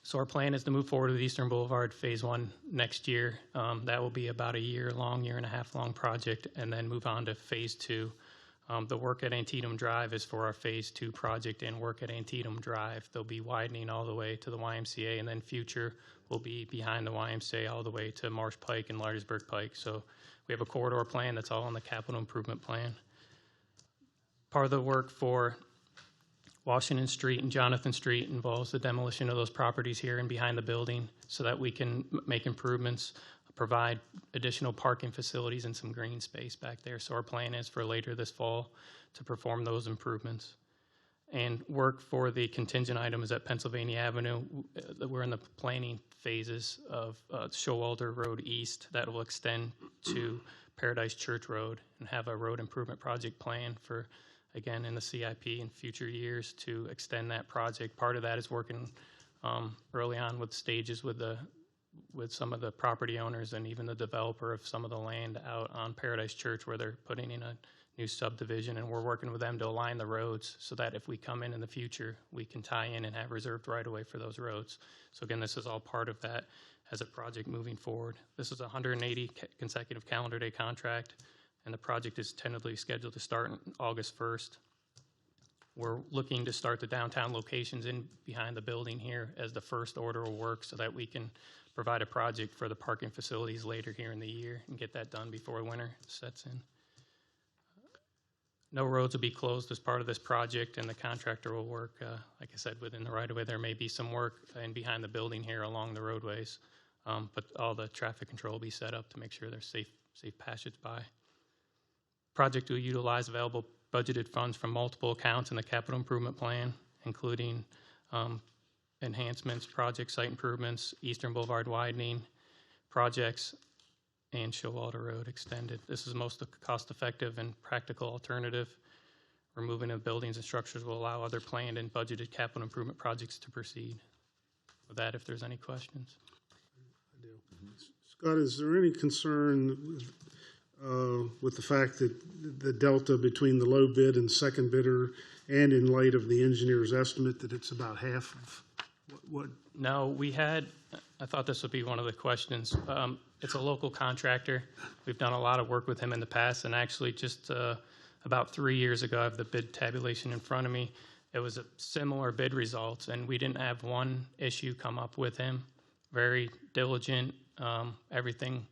So our plan is to move forward with Eastern Boulevard Phase 1 next year. That will be about a year and a half long project, and then move on to Phase 2. The work at Antietam Drive is for our Phase 2 project, and work at Antietam Drive, they'll be widening all the way to the YMCA, and then future will be behind the YMCA all the way to Marsh Pike and Lartiesburg Pike. So we have a corridor plan that's all on the capital improvement plan. Part of the work for Washington Street and Jonathan Street involves the demolition of those properties here and behind the building so that we can make improvements, provide additional parking facilities and some green space back there. So our plan is for later this fall to perform those improvements. And work for the contingent item is at Pennsylvania Avenue. We're in the planning phases of Showalter Road East that will extend to Paradise Church Road, and have a road improvement project plan for, again, in the CIP in future years to extend that project. Part of that is working early on with stages with some of the property owners and even the developer of some of the land out on Paradise Church, where they're putting in a new subdivision, and we're working with them to align the roads so that if we come in the future, we can tie in and have reserved right away for those roads. So again, this is all part of that as a project moving forward. This is a 180 consecutive calendar day contract, and the project is tentatively scheduled to start on August 1st. We're looking to start the downtown locations in behind the building here as the first order of work so that we can provide a project for the parking facilities later here in the year and get that done before winter sets in. No roads will be closed as part of this project, and the contractor will work, like I said, within the right-of-way. There may be some work in behind the building here along the roadways, but all the traffic control will be set up to make sure there's safe passage by. Project will utilize available budgeted funds from multiple accounts in the capital improvement plan, including enhancements, project site improvements, Eastern Boulevard widening projects, and Showalter Road extended. This is the most cost-effective and practical alternative. Removing of buildings and structures will allow other planned and budgeted capital improvement projects to proceed. With that, if there's any questions.
I do. Scott, is there any concern with the fact that the delta between the low bid and second bidder, and in light of the engineer's estimate that it's about half of what?
No, I thought this would be one of the questions. It's a local contractor. We've done a lot of work with him in the past, and actually just about 3 years ago, I have the bid tabulation in front of me. It was a similar bid results, and we didn't have one issue come up with him. Very diligent. Everything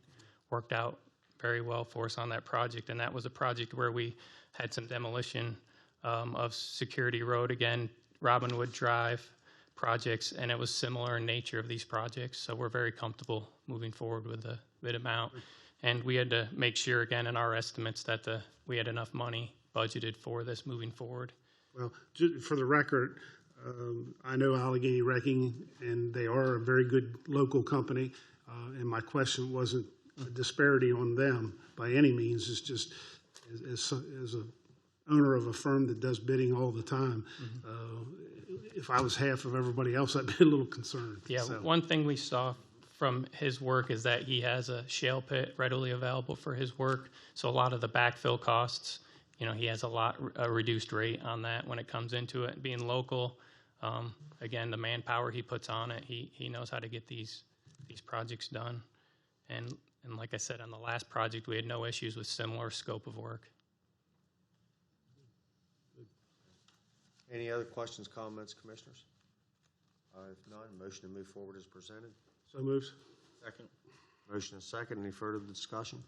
worked out very well for us on that project, and that was a project where we had some demolition of Security Road, again, Robinwood Drive projects, and it was similar in nature of these projects, so we're very comfortable moving forward with the bid amount. And we had to make sure, again, in our estimates that we had enough money budgeted for this moving forward.
Well, for the record, I know Allegheny Wrecking, and they are a very good local company. And my question wasn't a disparity on them by any means. It's just as a owner of a firm that does bidding all the time, if I was half of everybody else, I'd be a little concerned.
Yeah,
So,
one thing we saw from his work is that he has a shale pit readily available for his work. So a lot of the backfill costs, he has a reduced rate on that when it comes into it. Being local, again, the manpower he puts on it, he knows how to get these projects done. And like I said, on the last project, we had no issues with similar scope of work.
Any other questions, comments, Commissioners? If none, motion to move forward is presented.
so moves.
Second.
Motion is second. Any further discussion?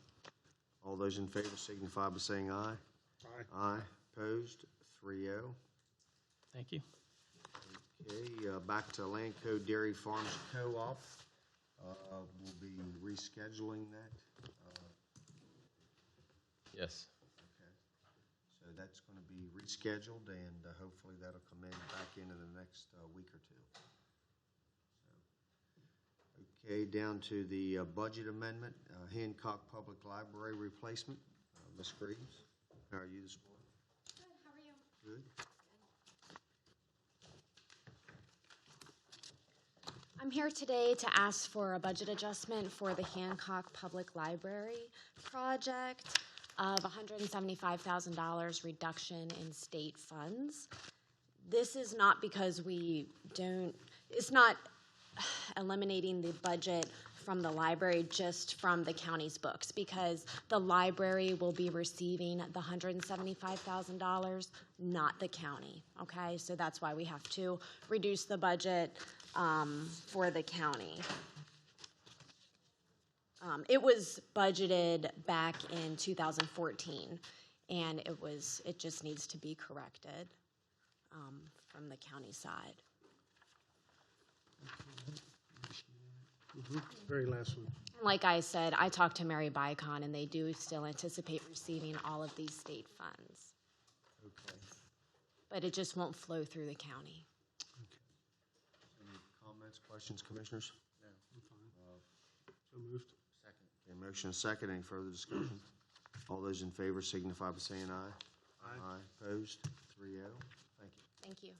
All those in favor signify by saying aye.
Aye.
Aye. Opposed? 3-0.
Thank you.
Okay, back to Land Code Dairy Farms Co-op. We'll be rescheduling that.
Yes.
Okay. So that's going to be rescheduled, and hopefully that'll come back in the next week or two. So, okay, down to the budget amendment, Hancock Public Library replacement. Ms. Greaves, how are you this morning?
Good, how are you?
Good.
I'm here today to ask for a budget adjustment for the Hancock Public Library project of $175,000 reduction in state funds. This is not because it's not eliminating the budget from the library, just from the county's books, because the library will be receiving the $175,000, not the county, okay? So that's why we have to reduce the budget for the county. It was budgeted back in 2014, and it just needs to be corrected from the county side.
Very last one.
Like I said, I talked to Mary Bicon, and they do still anticipate receiving all of these state funds.
Okay.
But it just won't flow through the county.
Any comments, questions, Commissioners?
I'm fine. So moved.
Second.
Okay, motion is second. Any further discussion? All those in favor signify by saying aye.
Aye.
Opposed? 3-0. Thank you.
Thank you.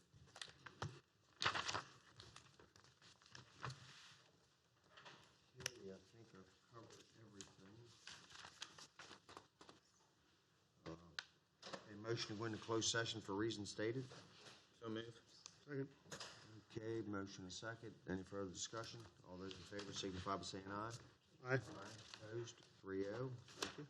Okay, I think I've covered everything. A motion to go into closed session for reasons stated.
So move.
Second.
Okay, motion is second. Any further discussion? All those in favor signify by saying aye.
Aye.
Opposed? 3-0. Thank you.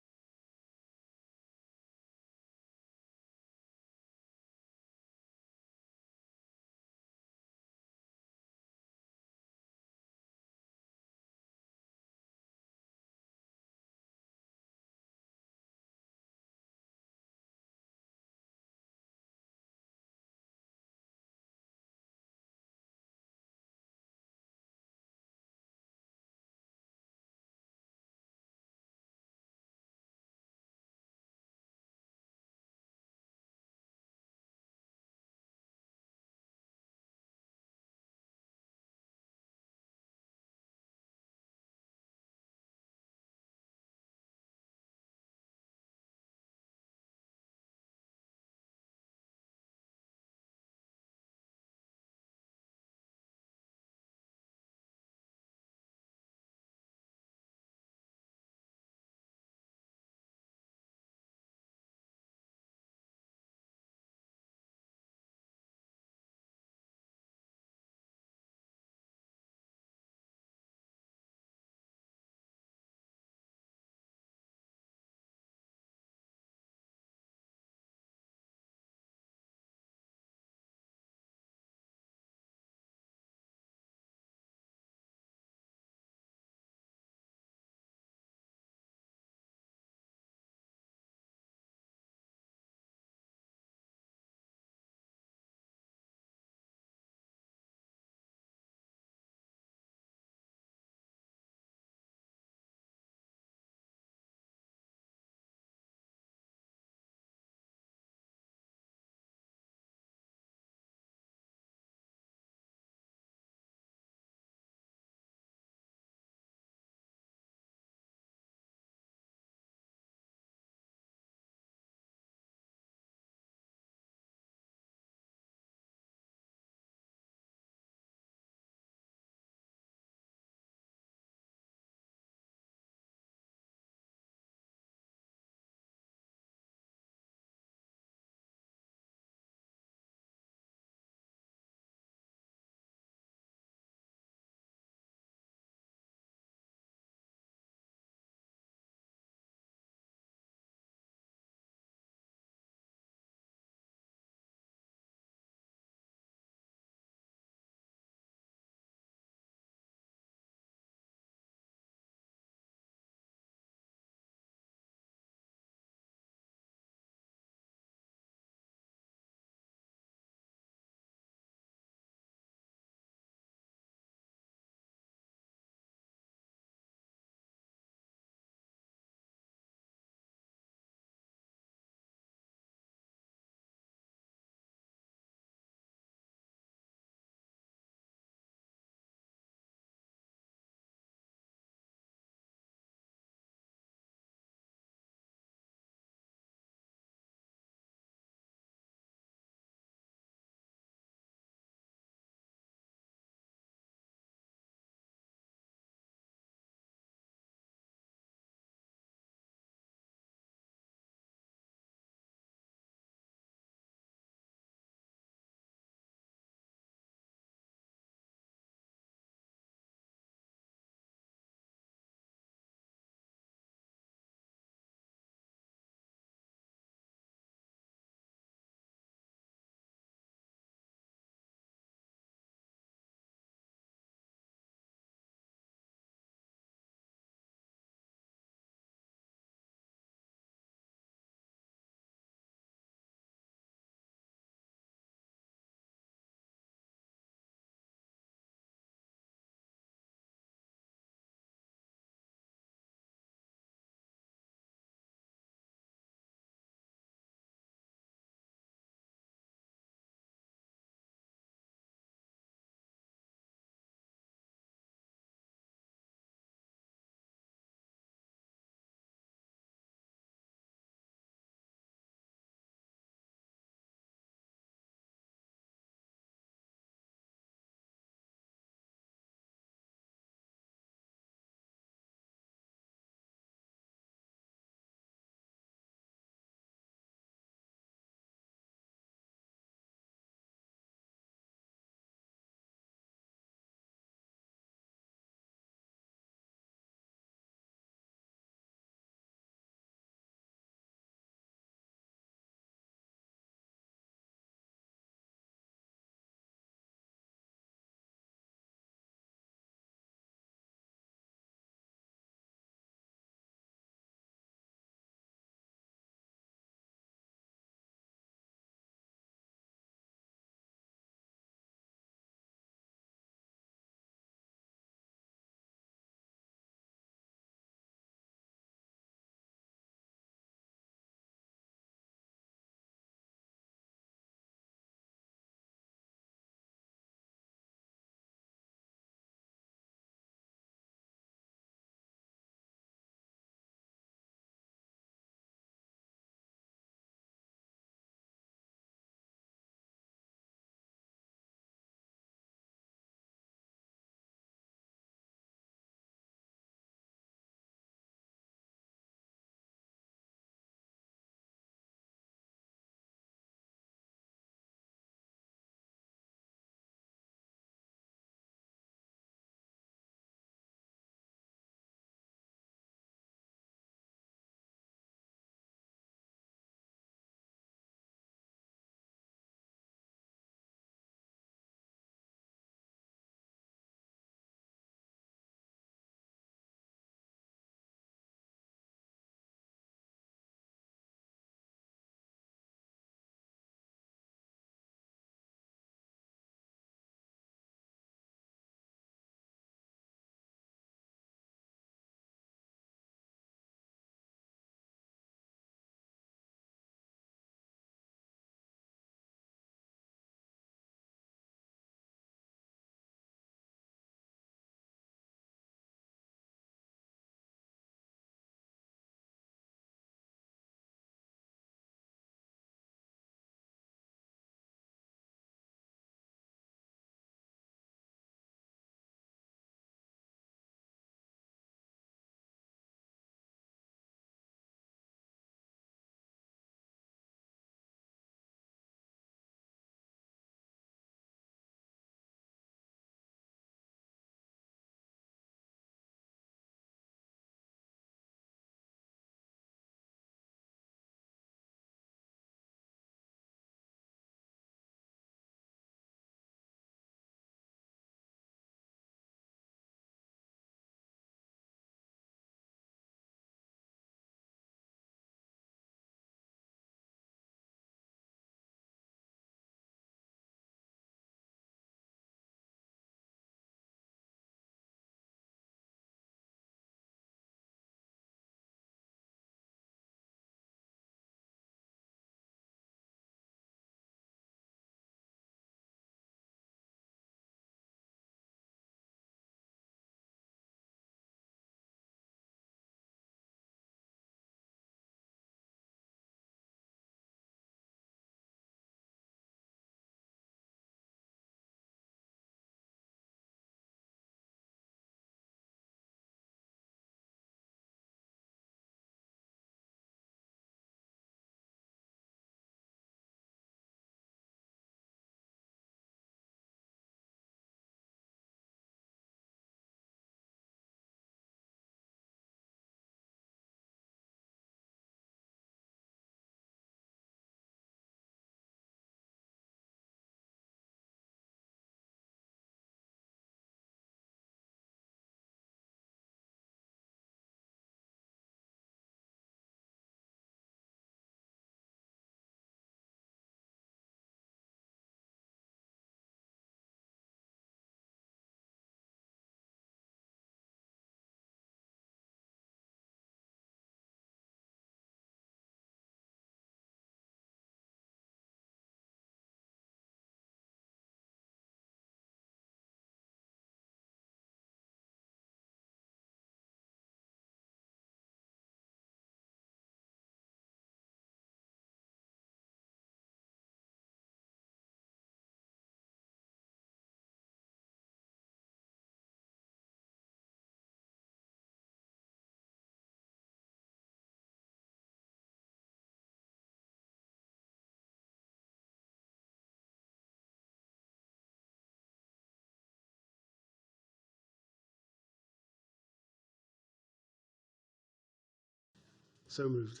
So moved.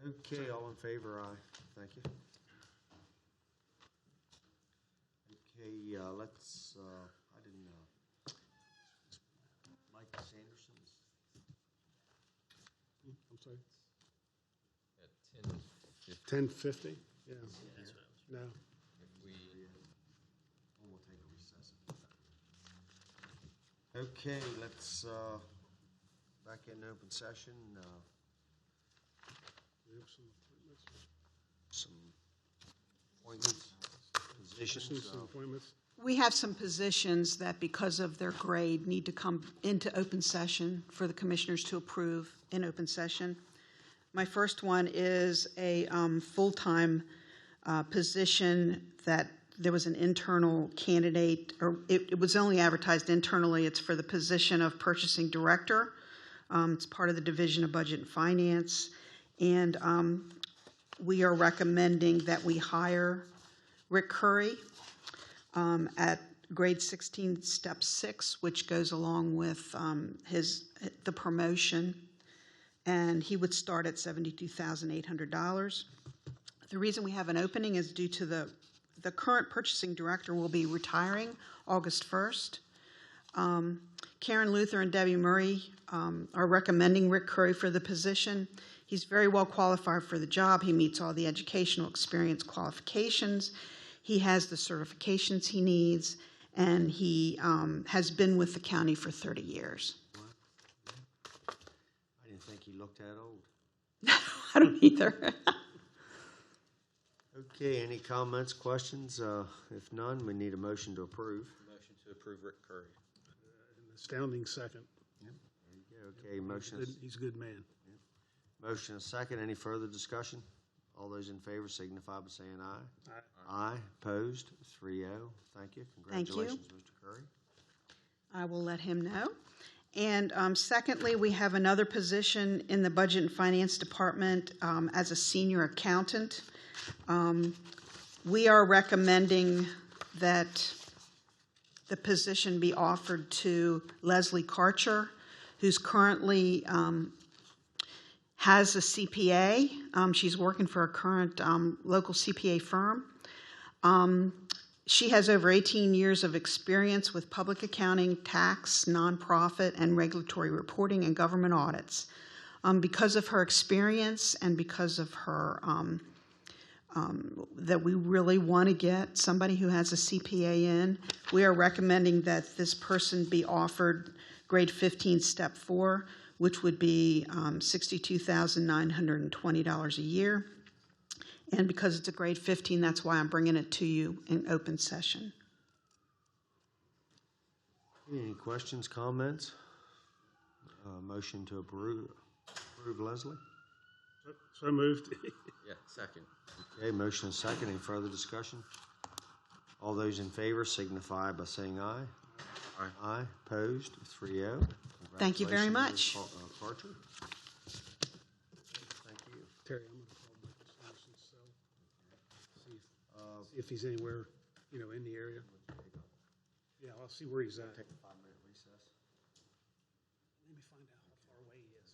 Okay, all in favor, aye. Thank you. Okay, let's, I didn't, Mike Sanderson.
I'm sorry.
At 10:50.
10:50? Yeah. No.
If we,
We'll take a recess. Okay, let's, back in open session,
We have some appointments.
some appointments, positions.
Some appointments.
We have some positions that, because of their grade, need to come into open session for the commissioners to approve in open session. My first one is a full-time position that there was an internal candidate, or it was only advertised internally. It's for the position of purchasing director. It's part of the Division of Budget and Finance. And we are recommending that we hire Rick Curry at grade 16, step 6, which goes along with the promotion. And he would start at $72,800. The reason we have an opening is due to the current purchasing director will be retiring August 1st. Karen Luther and Debbie Murray are recommending Rick Curry for the position. He's very well qualified for the job. He meets all the educational experience qualifications. He has the certifications he needs, and he has been with the county for 30 years.
I didn't think he looked that old.
I don't either.
Okay, any comments, questions? If none, we need a motion to approve.
Motion to approve Rick Curry.
An astounding second.
There you go. Okay, motion.
He's a good man.
Motion and second. Any further discussion? All those in favor signify by saying aye.
Aye.
Aye. Opposed? 3-0. Thank you.
Thank you.
Congratulations, Mr. Curry.
I will let him know. And secondly, we have another position in the Budget and Finance Department as a senior accountant. We are recommending that the position be offered to Leslie Karcher, who's currently has a CPA. She's working for a current local CPA firm. She has over 18 years of experience with public accounting, tax, nonprofit, and regulatory reporting and government audits. Because of her experience and because of her, that we really want to get somebody who has a CPA in, we are recommending that this person be offered grade 15, step 4, which would be $62,920 a year. And because it's a grade 15, that's why I'm bringing it to you in open session.
Any questions, comments? Motion to approve Leslie?
So moved.
Yeah, second.
Okay, motion and second. Any further discussion? All those in favor signify by saying aye.
Aye.
Aye. Opposed? 3-0.
Thank you very
Congratulations,
much.
Ms. Karcher. Thank you.
Terry, I'm going to call Michael Sanderson's cell. See if he's anywhere, in the area. Yeah, I'll see where he's at.
Take a 5-minute recess.
Let me find out how far away he is.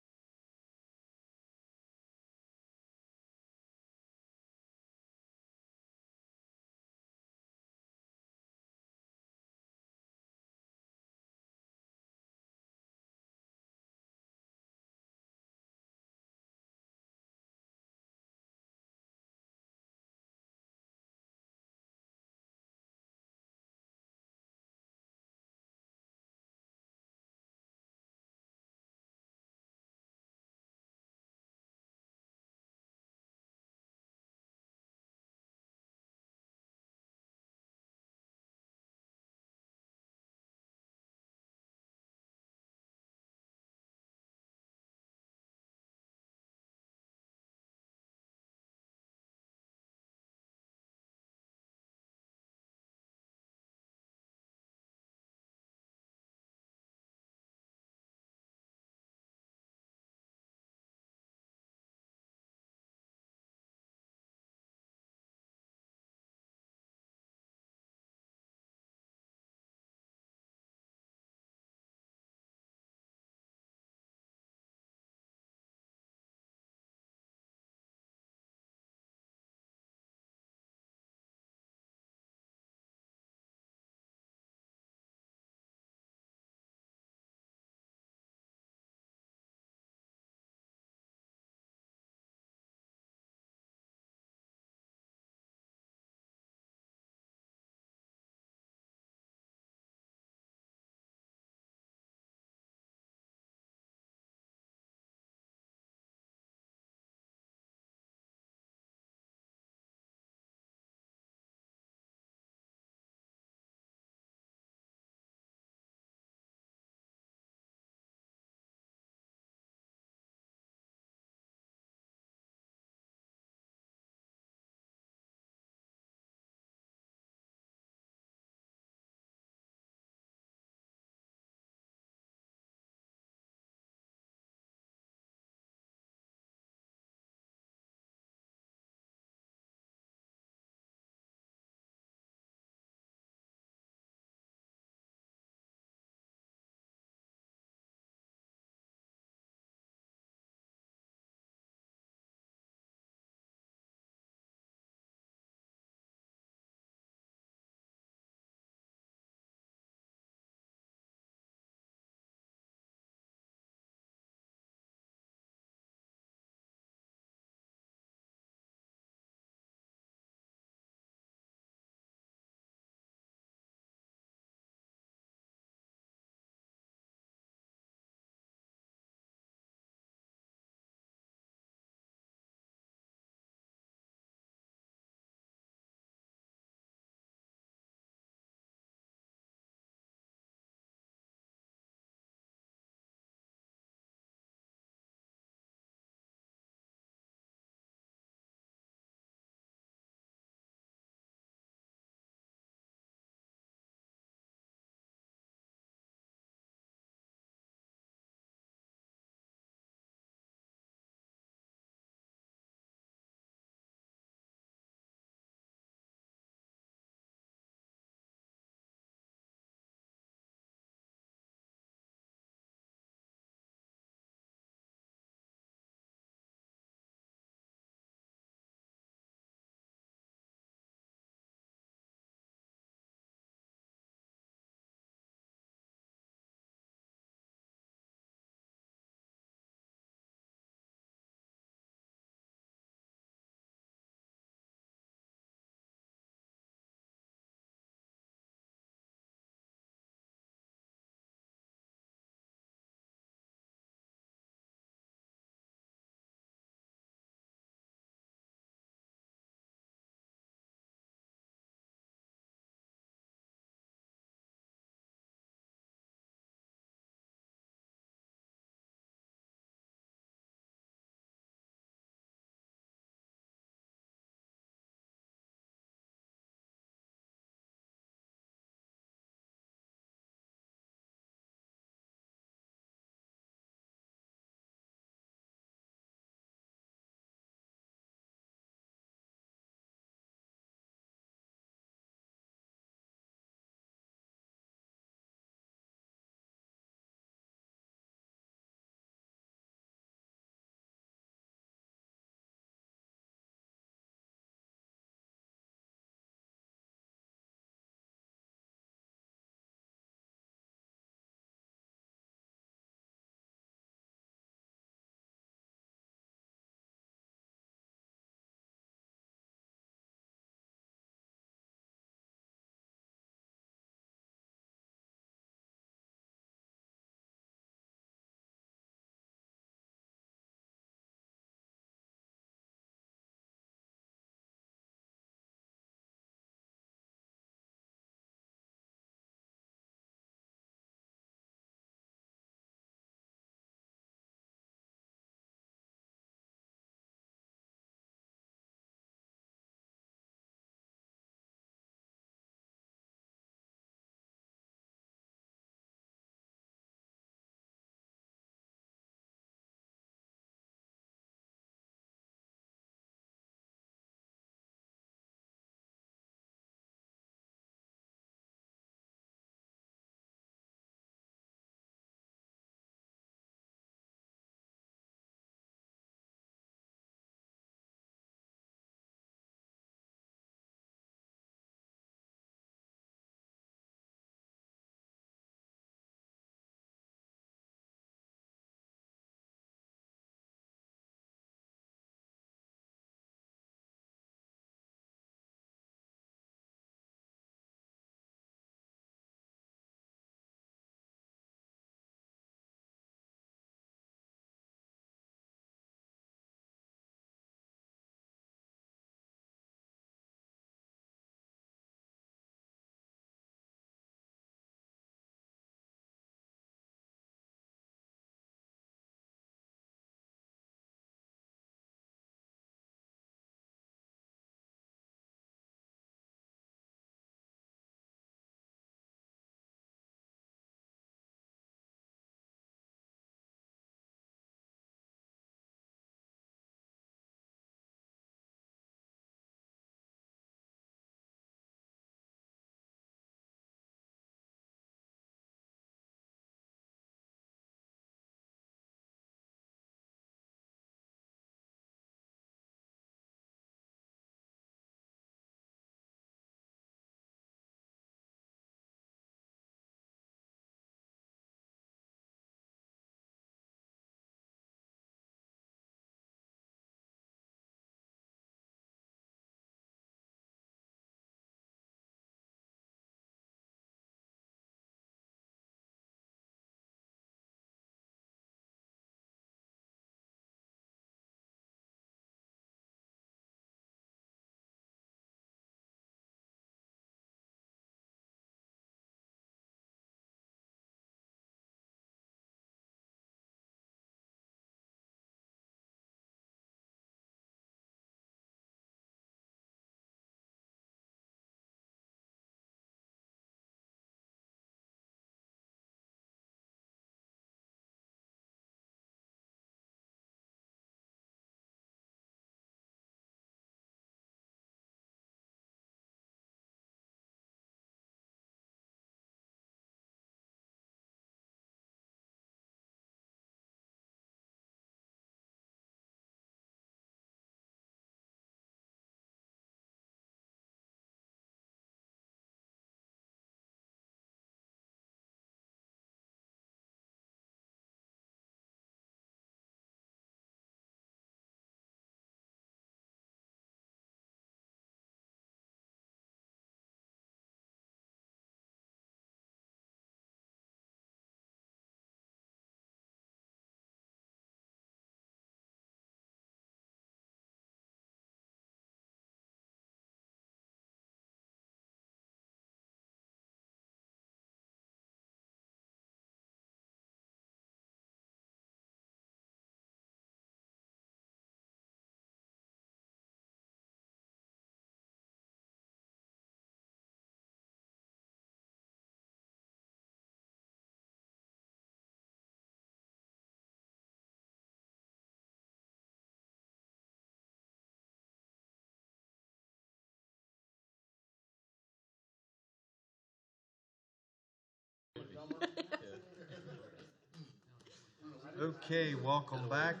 Okay, welcome back. It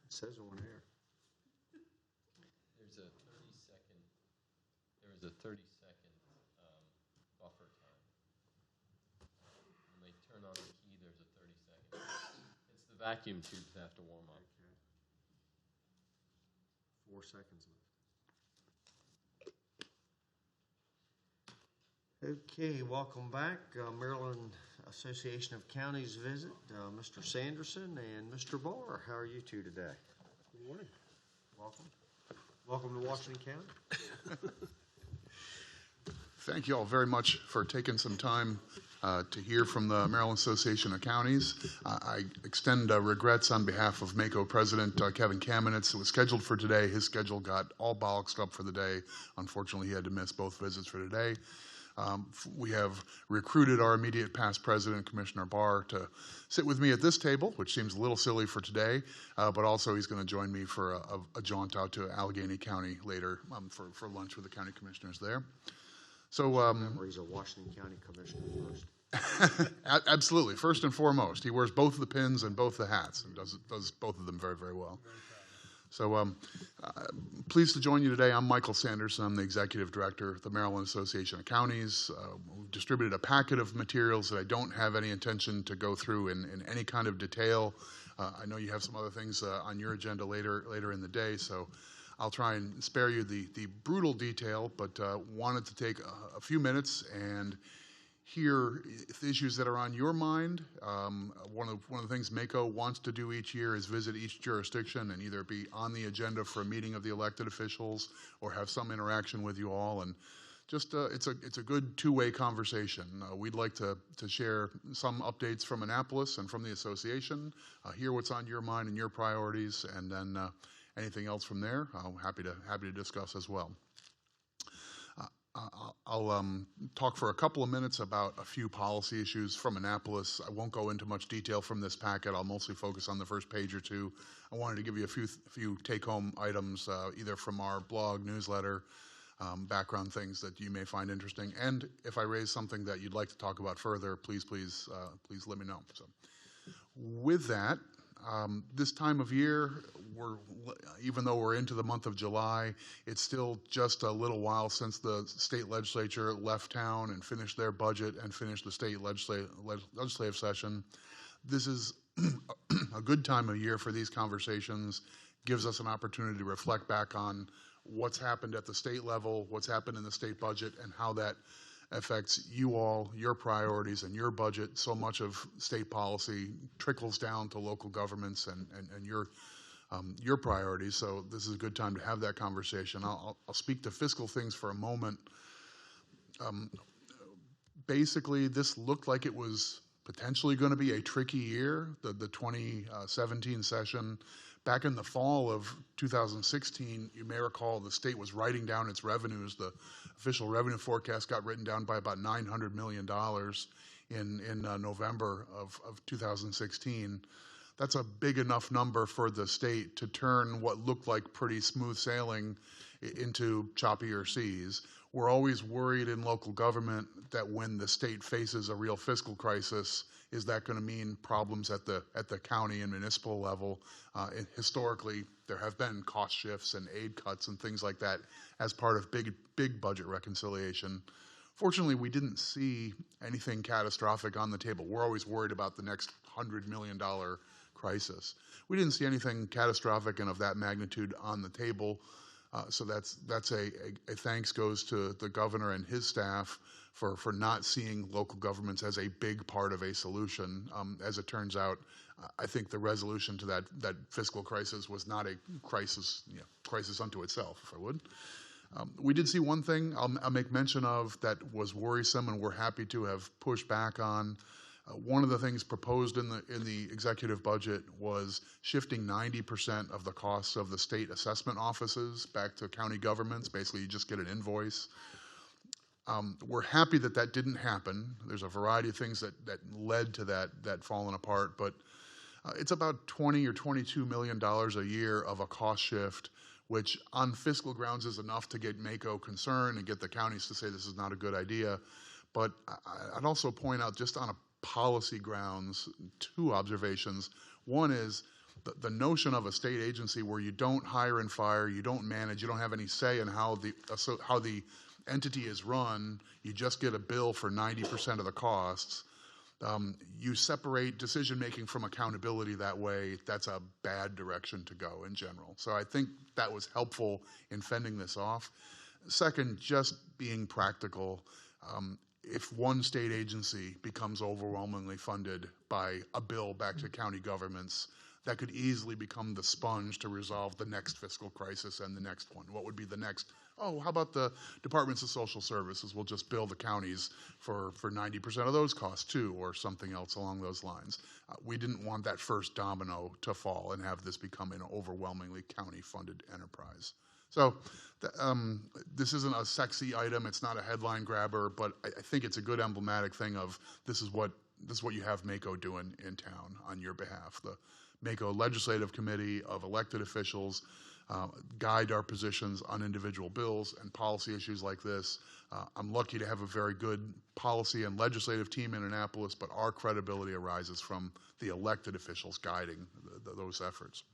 says on here.
There's a 30-second, buffer time. When they turn on the key, there's a 30-second. It's the vacuum tubes that have to warm up.
4 seconds left. Okay, welcome back. Maryland Association of Counties visit, Mr. Sanderson and Mr. Barr. How are you two today?
Good morning.
Welcome. Welcome to Washington County.
Thank you all very much for taking some time to hear from the Maryland Association of Counties. I extend regrets on behalf of MACO President Kevin Kamenetz. It was scheduled for today. His schedule got all bollocksed up for the day. Unfortunately, he had to miss both visits for today. We have recruited our immediate past president, Commissioner Barr, to sit with me at this table, which seems a little silly for today, but also he's going to join me for a jaunt out to Allegheny County later for lunch with the county commissioners there. So,
Remember, he's a Washington County Commissioner first.
Absolutely. First and foremost, he wears both the pins and both the hats and does both of them very, very well. So pleased to join you today. I'm Michael Sanderson. I'm the Executive Director of the Maryland Association of Counties. We've distributed a packet of materials that I don't have any intention to go through in any kind of detail. I know you have some other things on your agenda later in the day, so I'll try and spare you the brutal detail, but wanted to take a few minutes and hear the issues that are on your mind. One of the things MACO wants to do each year is visit each jurisdiction and either be on the agenda for a meeting of the elected officials or have some interaction with you all. And just it's a good two-way conversation. We'd like to share some updates from Annapolis and from the association, hear what's on your mind and your priorities, and then anything else from there, I'm happy to discuss as well. I'll talk for a couple of minutes about a few policy issues from Annapolis. I won't go into much detail from this packet. I'll mostly focus on the first page or two. I wanted to give you a few take-home items, either from our blog, newsletter, background things that you may find interesting. And if I raise something that you'd like to talk about further, please let me know. So, with that, this time of year, even though we're into the month of July, it's still just a little while since the state legislature left town and finished their budget and finished the state legislative session. This is a good time of year for these conversations. Gives us an opportunity to reflect back on what's happened at the state level, what's happened in the state budget, and how that affects you all, your priorities, and your budget. So much of state policy trickles down to local governments and your priorities. So this is a good time to have that conversation. I'll speak to fiscal things for a moment. Basically, this looked like it was potentially going to be a tricky year, the 2017 session. Back in the fall of 2016, you may recall the state was writing down its revenues. The official revenue forecast got written down by about $900 million in November of 2016. That's a big enough number for the state to turn what looked like pretty smooth sailing into choppier seas. We're always worried in local government that when the state faces a real fiscal crisis, is that going to mean problems at the county and municipal level? And historically, there have been cost shifts and aid cuts and things like that as part of big budget reconciliation. Fortunately, we didn't see anything catastrophic on the table. We're always worried about the next $100 million crisis. We didn't see anything catastrophic and of that magnitude on the table. So that's a thanks goes to the governor and his staff for not seeing local governments as a big part of a solution. As it turns out, I think the resolution to that fiscal crisis was not a crisis unto itself, if I would. We did see one thing I'll make mention of that was worrisome, and we're happy to have pushed back on. One of the things proposed in the executive budget was shifting 90% of the costs of the state assessment offices back to county governments. Basically, you just get an invoice. We're happy that didn't happen. There's a variety of things that led to that falling apart, but it's about $20 or $22 million a year of a cost shift, which on fiscal grounds is enough to get MACO concerned and get the counties to say this is not a good idea. But I'd also point out, just on a policy grounds, two observations. One is the notion of a state agency where you don't hire and fire, you don't manage, you don't have any say in how the entity is run, you just get a bill for 90% of the costs. You separate decision-making from accountability that way, that's a bad direction to go in general. So I think that was helpful in fending this off. Second, just being practical, if one state agency becomes overwhelmingly funded by a bill back to county governments, that could easily become the sponge to resolve the next fiscal crisis and the next one. What would be the next? Oh, how about the departments of social services? We'll just bill the counties for 90% of those costs too, or something else along those lines. We didn't want that first domino to fall and have this become an overwhelmingly county-funded enterprise. So this isn't a sexy item. It's not a headline grabber, but I think it's a good emblematic thing of this is what you have MACO doing in town on your behalf. The MACO Legislative Committee of elected officials guide our positions on individual bills and policy issues like this. I'm lucky to have a very good policy and legislative team in Annapolis, but our credibility arises from the elected officials guiding those efforts.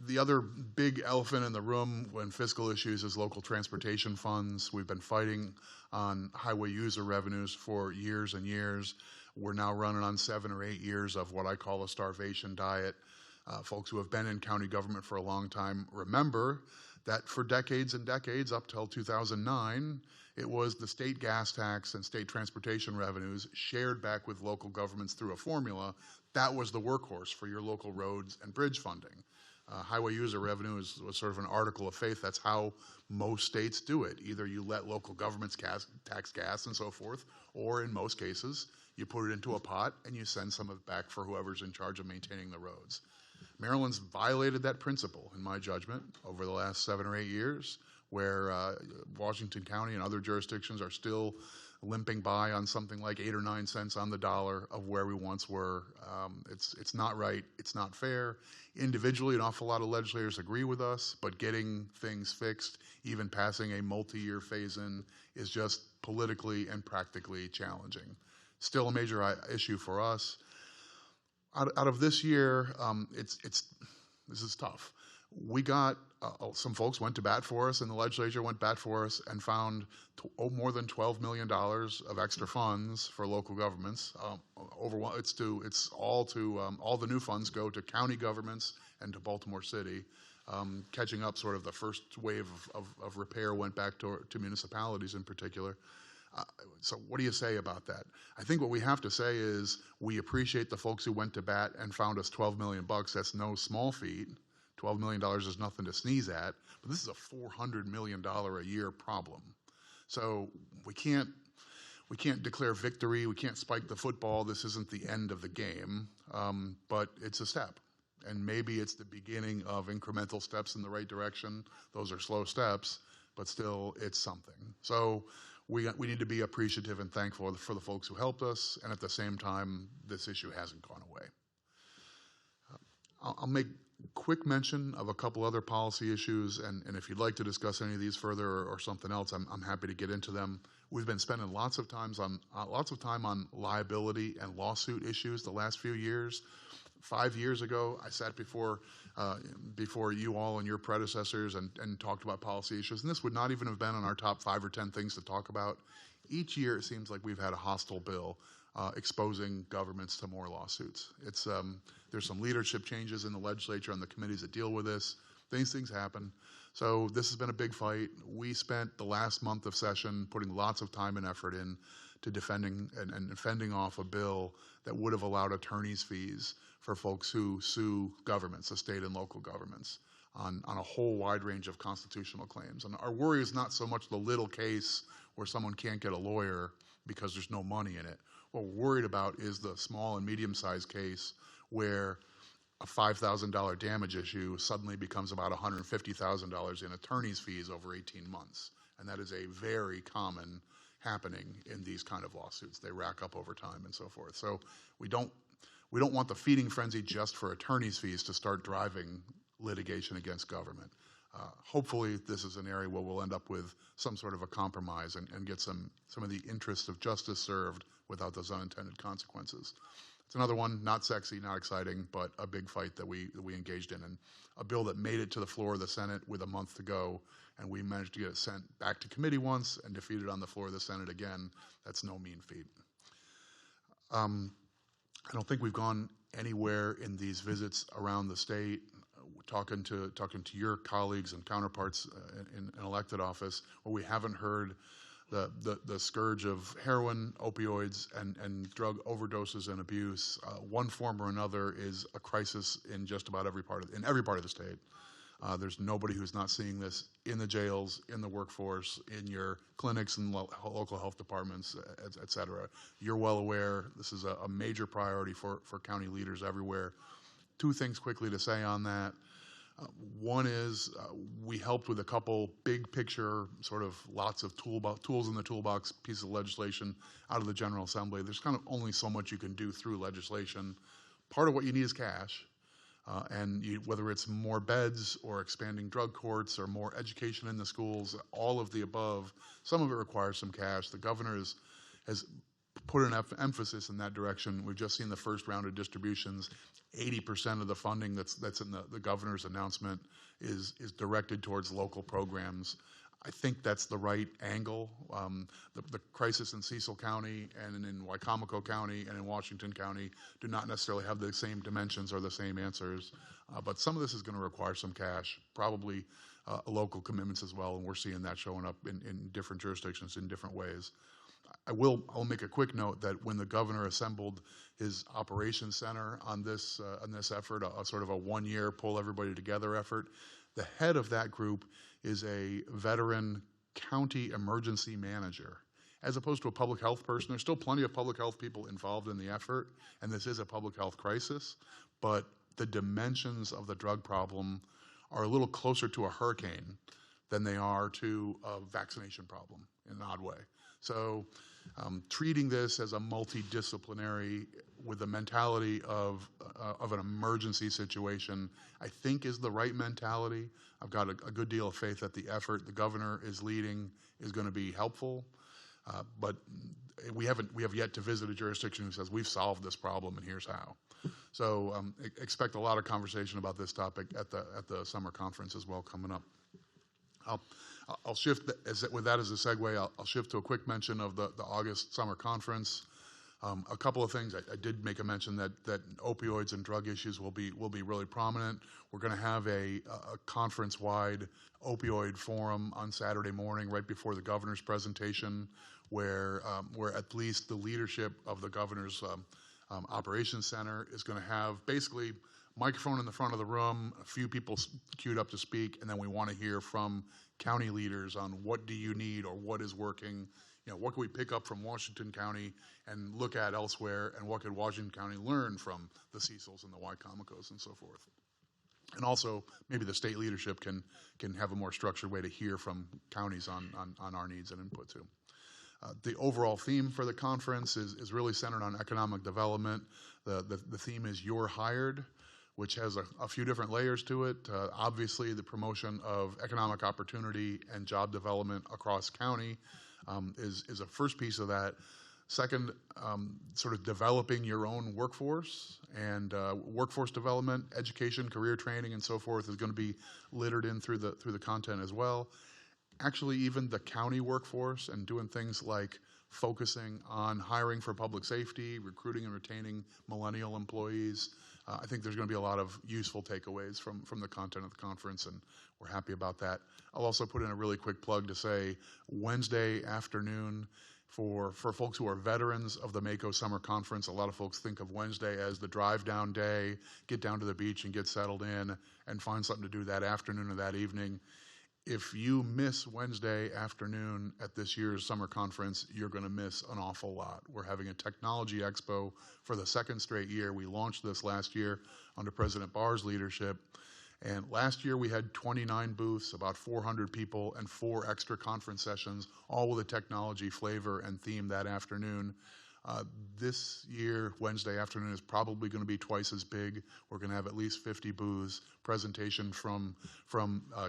The other big elephant in the room when fiscal issues is local transportation funds. We've been fighting on highway user revenues for years and years. We're now running on 7 or 8 years of what I call a starvation diet. Folks who have been in county government for a long time remember that for decades and decades, up till 2009, it was the state gas tax and state transportation revenues shared back with local governments through a formula. That was the workhorse for your local roads and bridge funding. Highway user revenue was sort of an article of faith. That's how most states do it. Either you let local governments tax gas and so forth, or in most cases, you put it into a pot and you send some of it back for whoever's in charge of maintaining the roads. Maryland's violated that principle, in my judgment, over the last 7 or 8 years, where Washington County and other jurisdictions are still limping by on something like 8 or 9 cents on the dollar of where we once were. It's not right. It's not fair. Individually, an awful lot of legislators agree with us, but getting things fixed, even passing a multi-year phase-in, is just politically and practically challenging. Still a major issue for us. Out of this year, this is tough. We got, some folks went to bat for us, and the legislature went bat for us and found more than $12 million of extra funds for local governments. All the new funds go to county governments and to Baltimore City. Catching up, sort of the first wave of repair went back to municipalities in particular. So what do you say about that? I think what we have to say is we appreciate the folks who went to bat and found us $12 million. That's no small feat. $12 million is nothing to sneeze at, but this is a $400 million a year problem. So we can't declare victory. We can't spike the football. This isn't the end of the game, but it's a step. And maybe it's the beginning of incremental steps in the right direction. Those are slow steps, but still it's something. So we need to be appreciative and thankful for the folks who helped us, and at the same time, this issue hasn't gone away. I'll make quick mention of a couple other policy issues, and if you'd like to discuss any of these further or something else, I'm happy to get into them. We've been spending lots of time on liability and lawsuit issues the last few years. 5 years ago, I sat before you all and your predecessors and talked about policy issues, and this would not even have been on our top 5 or 10 things to talk about. Each year, it seems like we've had a hostile bill exposing governments to more lawsuits. There's some leadership changes in the legislature and the committees that deal with this. These things happen. So this has been a big fight. We spent the last month of session putting lots of time and effort in to defending and fending off a bill that would have allowed attorney's fees for folks who sue governments, the state and local governments, on a whole wide range of constitutional claims. And our worry is not so much the little case where someone can't get a lawyer because there's no money in it. What we're worried about is the small and medium-sized case where a $5,000 damage issue suddenly becomes about $150,000 in attorney's fees over 18 months. And that is a very common happening in these kind of lawsuits. They rack up over time and so forth. So we don't want the feeding frenzy just for attorney's fees to start driving litigation against government. Hopefully, this is an area where we'll end up with some sort of a compromise and get some of the interests of justice served without those unintended consequences. It's another one, not sexy, not exciting, but a big fight that we engaged in, and a bill that made it to the floor of the Senate with a month to go, and we managed to get it sent back to committee once and defeated on the floor of the Senate again. That's no mean feat. I don't think we've gone anywhere in these visits around the state, talking to your colleagues and counterparts in elected office, where we haven't heard the scourge of heroin, opioids, and drug overdoses and abuse. One form or another is a crisis in just about every part of the state. There's nobody who's not seeing this in the jails, in the workforce, in your clinics and local health departments, et cetera. You're well aware this is a major priority for county leaders everywhere. Two things quickly to say on that. One is we helped with a couple big picture, sort of lots of tools in the toolbox pieces of legislation out of the General Assembly. There's kind of only so much you can do through legislation. Part of what you need is cash. Whether it's more beds or expanding drug courts or more education in the schools, all of the above, some of it requires some cash. The governor has put an emphasis in that direction. We've just seen the first round of distributions. 80% of the funding that's in the governor's announcement is directed towards local programs. I think that's the right angle. The crisis in Cecil County and in Wicomico County and in Washington County do not necessarily have the same dimensions or the same answers, but some of this is going to require some cash, probably local commitments as well, and we're seeing that showing up in different jurisdictions in different ways. I'll make a quick note that when the governor assembled his operations center on this effort, a sort of a one-year pull everybody together effort, the head of that group is a veteran county emergency manager, as opposed to a public health person. There's still plenty of public health people involved in the effort, and this is a public health crisis, but the dimensions of the drug problem are a little closer to a hurricane than they are to a vaccination problem in an odd way. So treating this as a multidisciplinary with the mentality of an emergency situation, I think is the right mentality. I've got a good deal of faith that the effort the governor is leading is going to be helpful, but we have yet to visit a jurisdiction who says we've solved this problem and here's how. So expect a lot of conversation about this topic at the summer conference as well coming up. I'll shift with that as a segue. I'll shift to a quick mention of the August summer conference. A couple of things. I did make a mention that opioids and drug issues will be really prominent. We're going to have a conference-wide opioid forum on Saturday morning, right before the governor's presentation, where at least the leadership of the governor's operations center is going to have basically microphone in the front of the room, a few people queued up to speak, and then we want to hear from county leaders on what do you need or what is working. What can we pick up from Washington County and look at elsewhere, and what could Washington County learn from the Cecils and the Wicomicos and so forth. And also, maybe the state leadership can have a more structured way to hear from counties on our needs and input too. The overall theme for the conference is really centered on economic development. The theme is You're Hired, which has a few different layers to it. Obviously, the promotion of economic opportunity and job development across county is a first piece of that. Second, sort of developing your own workforce and workforce development, education, career training, and so forth is going to be littered in through the content as well. Actually, even the county workforce and doing things like focusing on hiring for public safety, recruiting and retaining millennial employees. I think there's going to be a lot of useful takeaways from the content of the conference, and we're happy about that. I'll also put in a really quick plug to say Wednesday afternoon for folks who are veterans of the Mako Summer Conference. A lot of folks think of Wednesday as the drive-down day, get down to the beach and get settled in and find something to do that afternoon or that evening. If you miss Wednesday afternoon at this year's summer conference, you're going to miss an awful lot. We're having a technology expo for the second straight year. We launched this last year under President Barr's leadership. And last year we had 29 booths, about 400 people, and 4 extra conference sessions, all with a technology flavor and theme that afternoon. This year, Wednesday afternoon is probably going to be twice as big. We're going to have at least 50 booths, presentation from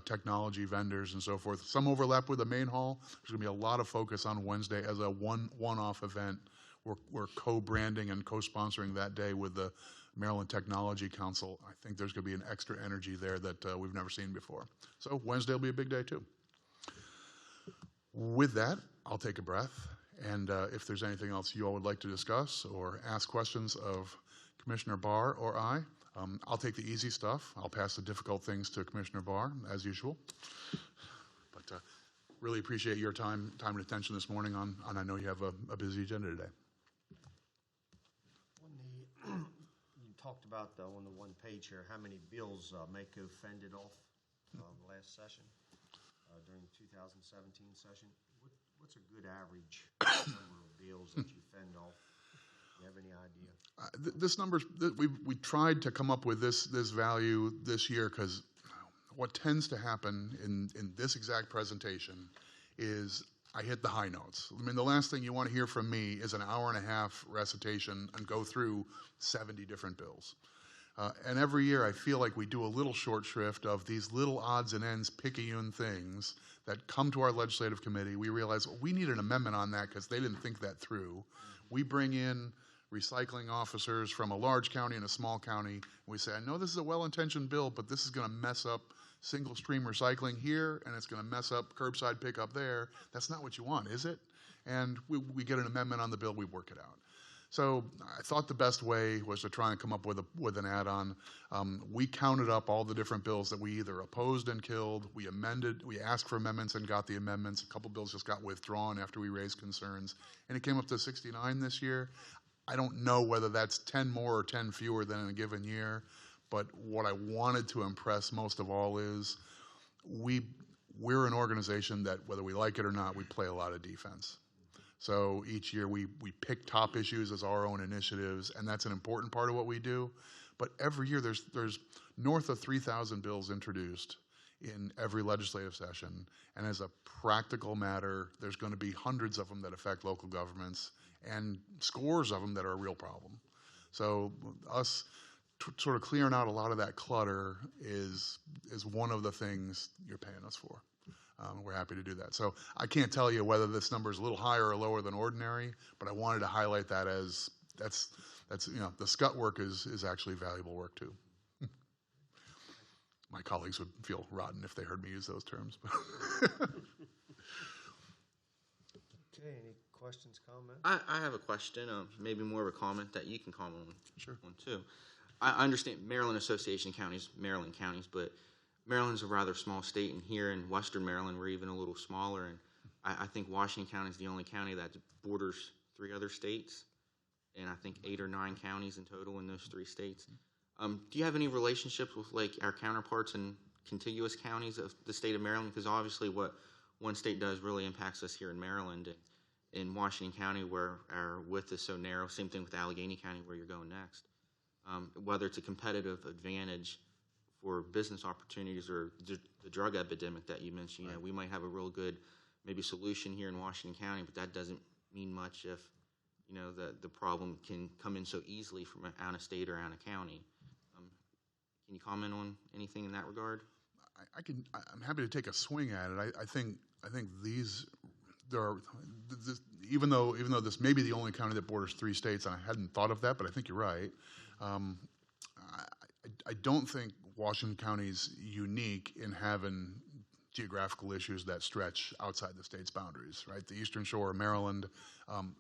technology vendors and so forth. Some overlap with the main hall. There's going to be a lot of focus on Wednesday as a one-off event. We're co-branding and co-sponsoring that day with the Maryland Technology Council. I think there's going to be an extra energy there that we've never seen before. So Wednesday will be a big day too. With that, I'll take a breath. And if there's anything else you all would like to discuss or ask questions of Commissioner Barr or I, I'll take the easy stuff. I'll pass the difficult things to Commissioner Barr, as usual. But really appreciate your time and attention this morning on I know you have a busy agenda today.
You talked about on the one page here, how many bills Mako fended off last session, during the 2017 session. What's a good average number of bills that you fend off? Do you have any idea?
This number, we tried to come up with this value this year because what tends to happen in this exact presentation is I hit the high notes. I mean, the last thing you want to hear from me is an hour and a half recitation and go through 70 different bills. And every year I feel like we do a little short shrift of these little odds and ends, picayune things that come to our legislative committee. We realize we need an amendment on that because they didn't think that through. We bring in recycling officers from a large county and a small county. And we say, I know this is a well-intentioned bill, but this is going to mess up single stream recycling here, and it's going to mess up curbside pickup there. That's not what you want, is it? And we get an amendment on the bill, we work it out. So I thought the best way was to try and come up with an add-on. We counted up all the different bills that we either opposed and killed, we amended, we asked for amendments and got the amendments. A couple bills just got withdrawn after we raised concerns, and it came up to 69 this year. I don't know whether that's 10 more or 10 fewer than in a given year, but what I wanted to impress most of all is we're an organization that, whether we like it or not, we play a lot of defense. So each year we pick top issues as our own initiatives, and that's an important part of what we do. But every year there's north of 3,000 bills introduced in every legislative session, and as a practical matter, there's going to be hundreds of them that affect local governments and scores of them that are a real problem. So us sort of clearing out a lot of that clutter is one of the things you're paying us for. We're happy to do that. So I can't tell you whether this number is a little higher or lower than ordinary, but I wanted to highlight that as that's the scut work is actually valuable work too. My colleagues would feel rotten if they heard me use those terms.
Okay, any questions, comments?
I have a question, maybe more of a comment that you can comment on.
Sure.
On too. I understand Maryland Association of Counties, Maryland counties, but Maryland's a rather small state, and here in Western Maryland, we're even a little smaller. And I think Washington County is the only county that borders 3 other states, and I think 8 or 9 counties in total in those 3 states. Do you have any relationships with like our counterparts in contiguous counties of the state of Maryland? Because obviously, what one state does really impacts us here in Maryland. In Washington County, where our width is so narrow. Same thing with Allegheny County, where you're going next. Whether it's a competitive advantage for business opportunities or the drug epidemic that you mentioned, we might have a real good maybe solution here in Washington County, but that doesn't mean much if the problem can come in so easily from out of state or out of county. Can you comment on anything in that regard?
I'm happy to take a swing at it. I think even though this may be the only county that borders 3 states, and I hadn't thought of that, but I think you're right. I don't think Washington County's unique in having geographical issues that stretch outside the state's boundaries, right? The Eastern Shore of Maryland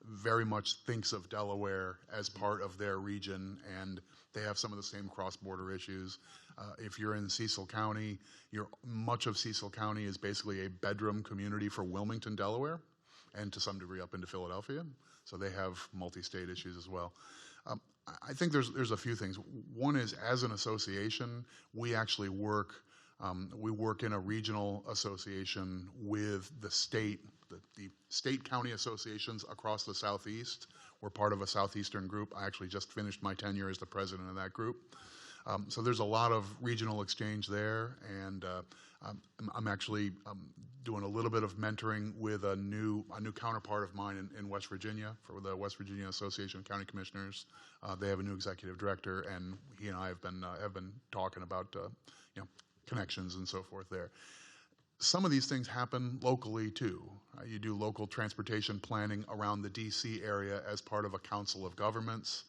very much thinks of Delaware as part of their region, and they have some of the same cross-border issues. If you're in Cecil County, much of Cecil County is basically a bedroom community for Wilmington, Delaware, and to some degree up into Philadelphia. So they have multi-state issues as well. I think there's a few things. One is, as an association, we actually work in a regional association with the state county associations across the Southeast. We're part of a Southeastern group. I actually just finished my tenure as the president of that group. So there's a lot of regional exchange there, and I'm actually doing a little bit of mentoring with a new counterpart of mine in West Virginia for the West Virginia Association of County Commissioners. They have a new executive director, and he and I have been talking about connections and so forth there. Some of these things happen locally too. You do local transportation planning around the DC area as part of a council of governments.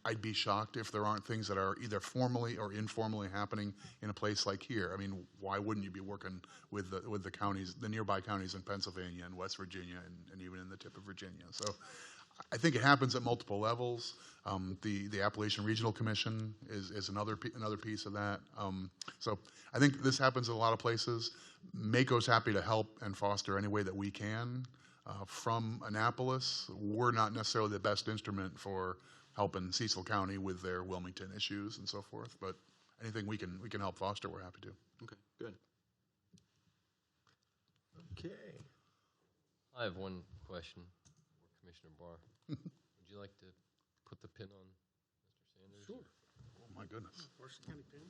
I'd be shocked if there aren't things that are either formally or informally happening in a place like here. I mean, why wouldn't you be working with the counties, the nearby counties in Pennsylvania and West Virginia and even in the tip of Virginia? So I think it happens at multiple levels. The Appalachian Regional Commission is another piece of that. So I think this happens in a lot of places. MACO's happy to help and foster any way that we can. From Annapolis, we're not necessarily the best instrument for helping Cecil County with their Wilmington issues and so forth, but anything we can help foster, we're happy to.
Okay, good.
Okay.
I have one question for Commissioner Barr. Would you like to put the pin on Mr. Sanders?
Sure. Oh, my goodness.
Washington County pin.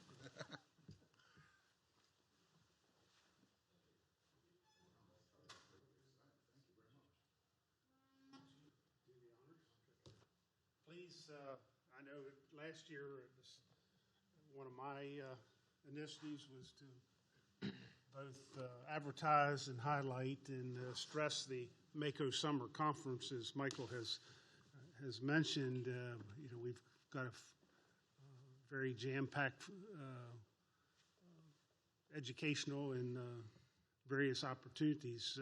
Please, I know last year it was one of my initiatives was to both advertise and highlight and stress the MACO Summer Conference, as Michael has mentioned. We've got a very jam-packed educational and various opportunities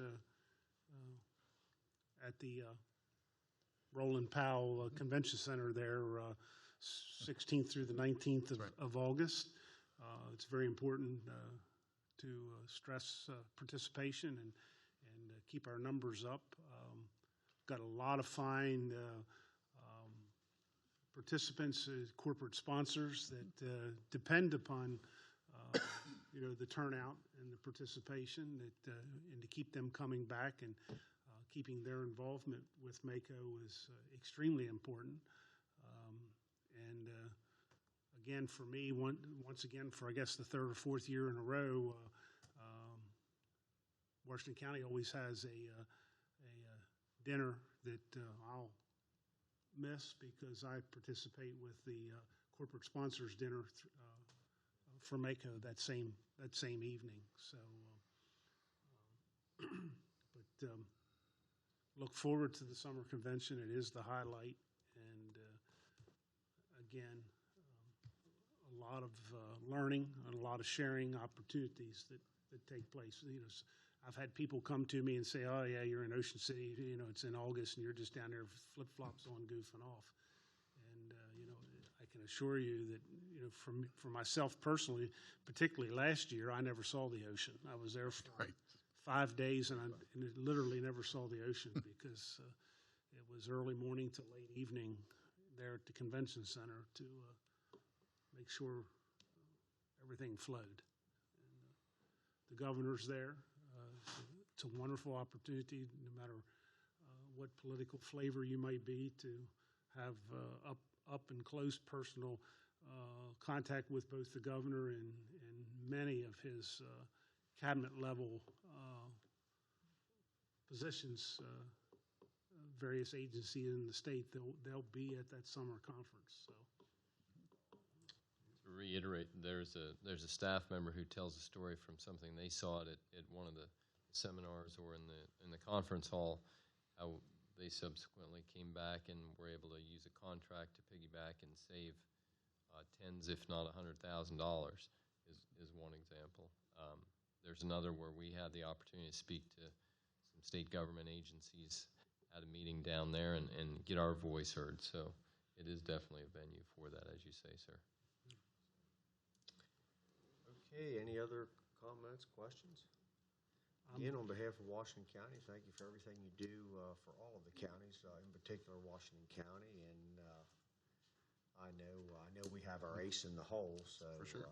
at the Roland Powell Convention Center there, 16th through the 19th of August. It's very important to stress participation and keep our numbers up. Got a lot of fine participants, corporate sponsors that depend upon the turnout and the participation and to keep them coming back and keeping their involvement with MACO is extremely important. And again, for me, once again, for I guess the third or fourth year in a row, Washington County always has a dinner that I'll miss because I participate with the corporate sponsors dinner for MACO that same evening. So, but look forward to the summer convention. It is the highlight, and again, a lot of learning and a lot of sharing opportunities that take place. I've had people come to me and say, "Oh yeah, you're in Ocean City. It's in August, and you're just down there flip flops on, goofing off." And I can assure you that for myself personally, particularly last year, I never saw the ocean. I was there for 5 days, and I literally never saw the ocean because it was early morning to late evening there at the convention center to make sure everything flowed. And, the governor's there. It's a wonderful opportunity, no matter what political flavor you might be, to have up and close personal contact with both the governor and many of his cabinet level positions, various agencies in the state. They'll be at that summer conference. So,
to reiterate, there's a staff member who tells a story from something they saw at one of the seminars or in the conference hall. How they subsequently came back and were able to use a contract to piggyback and save tens, if not $100,000, is one example. There's another where we had the opportunity to speak to some state government agencies at a meeting down there and get our voice heard. So it is definitely a venue for that, as you say, sir.
Okay, any other comments, questions? Again, on behalf of Washington County, thank you for everything you do for all of the counties, in particular Washington County. And I know we have our ace in the hole, so
For sure.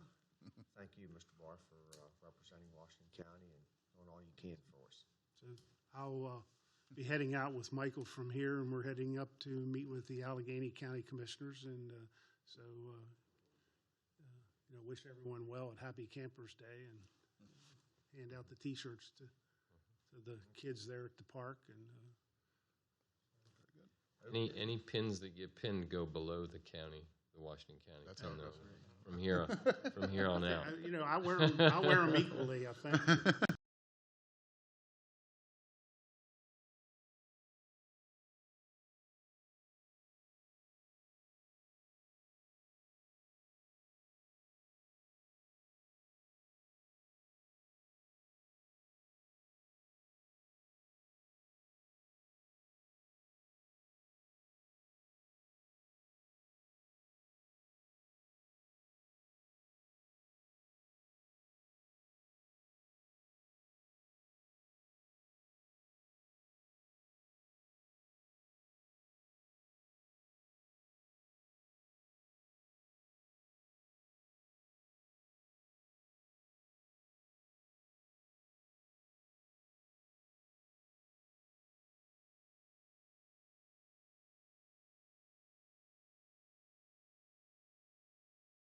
Thank you, Mr. Barr, for representing Washington County and doing all you can for us.
So I'll be heading out with Michael from here, and we're heading up to meet with the Allegheny County Commissioners, and so wish everyone well at Happy Campers Day and hand out the T-shirts to the kids there at the park. And
Any pins that get pinned go below the county, the Washington County.
That's
pin,
how it
though,
goes.
from here on out.
I wear them equally, I think.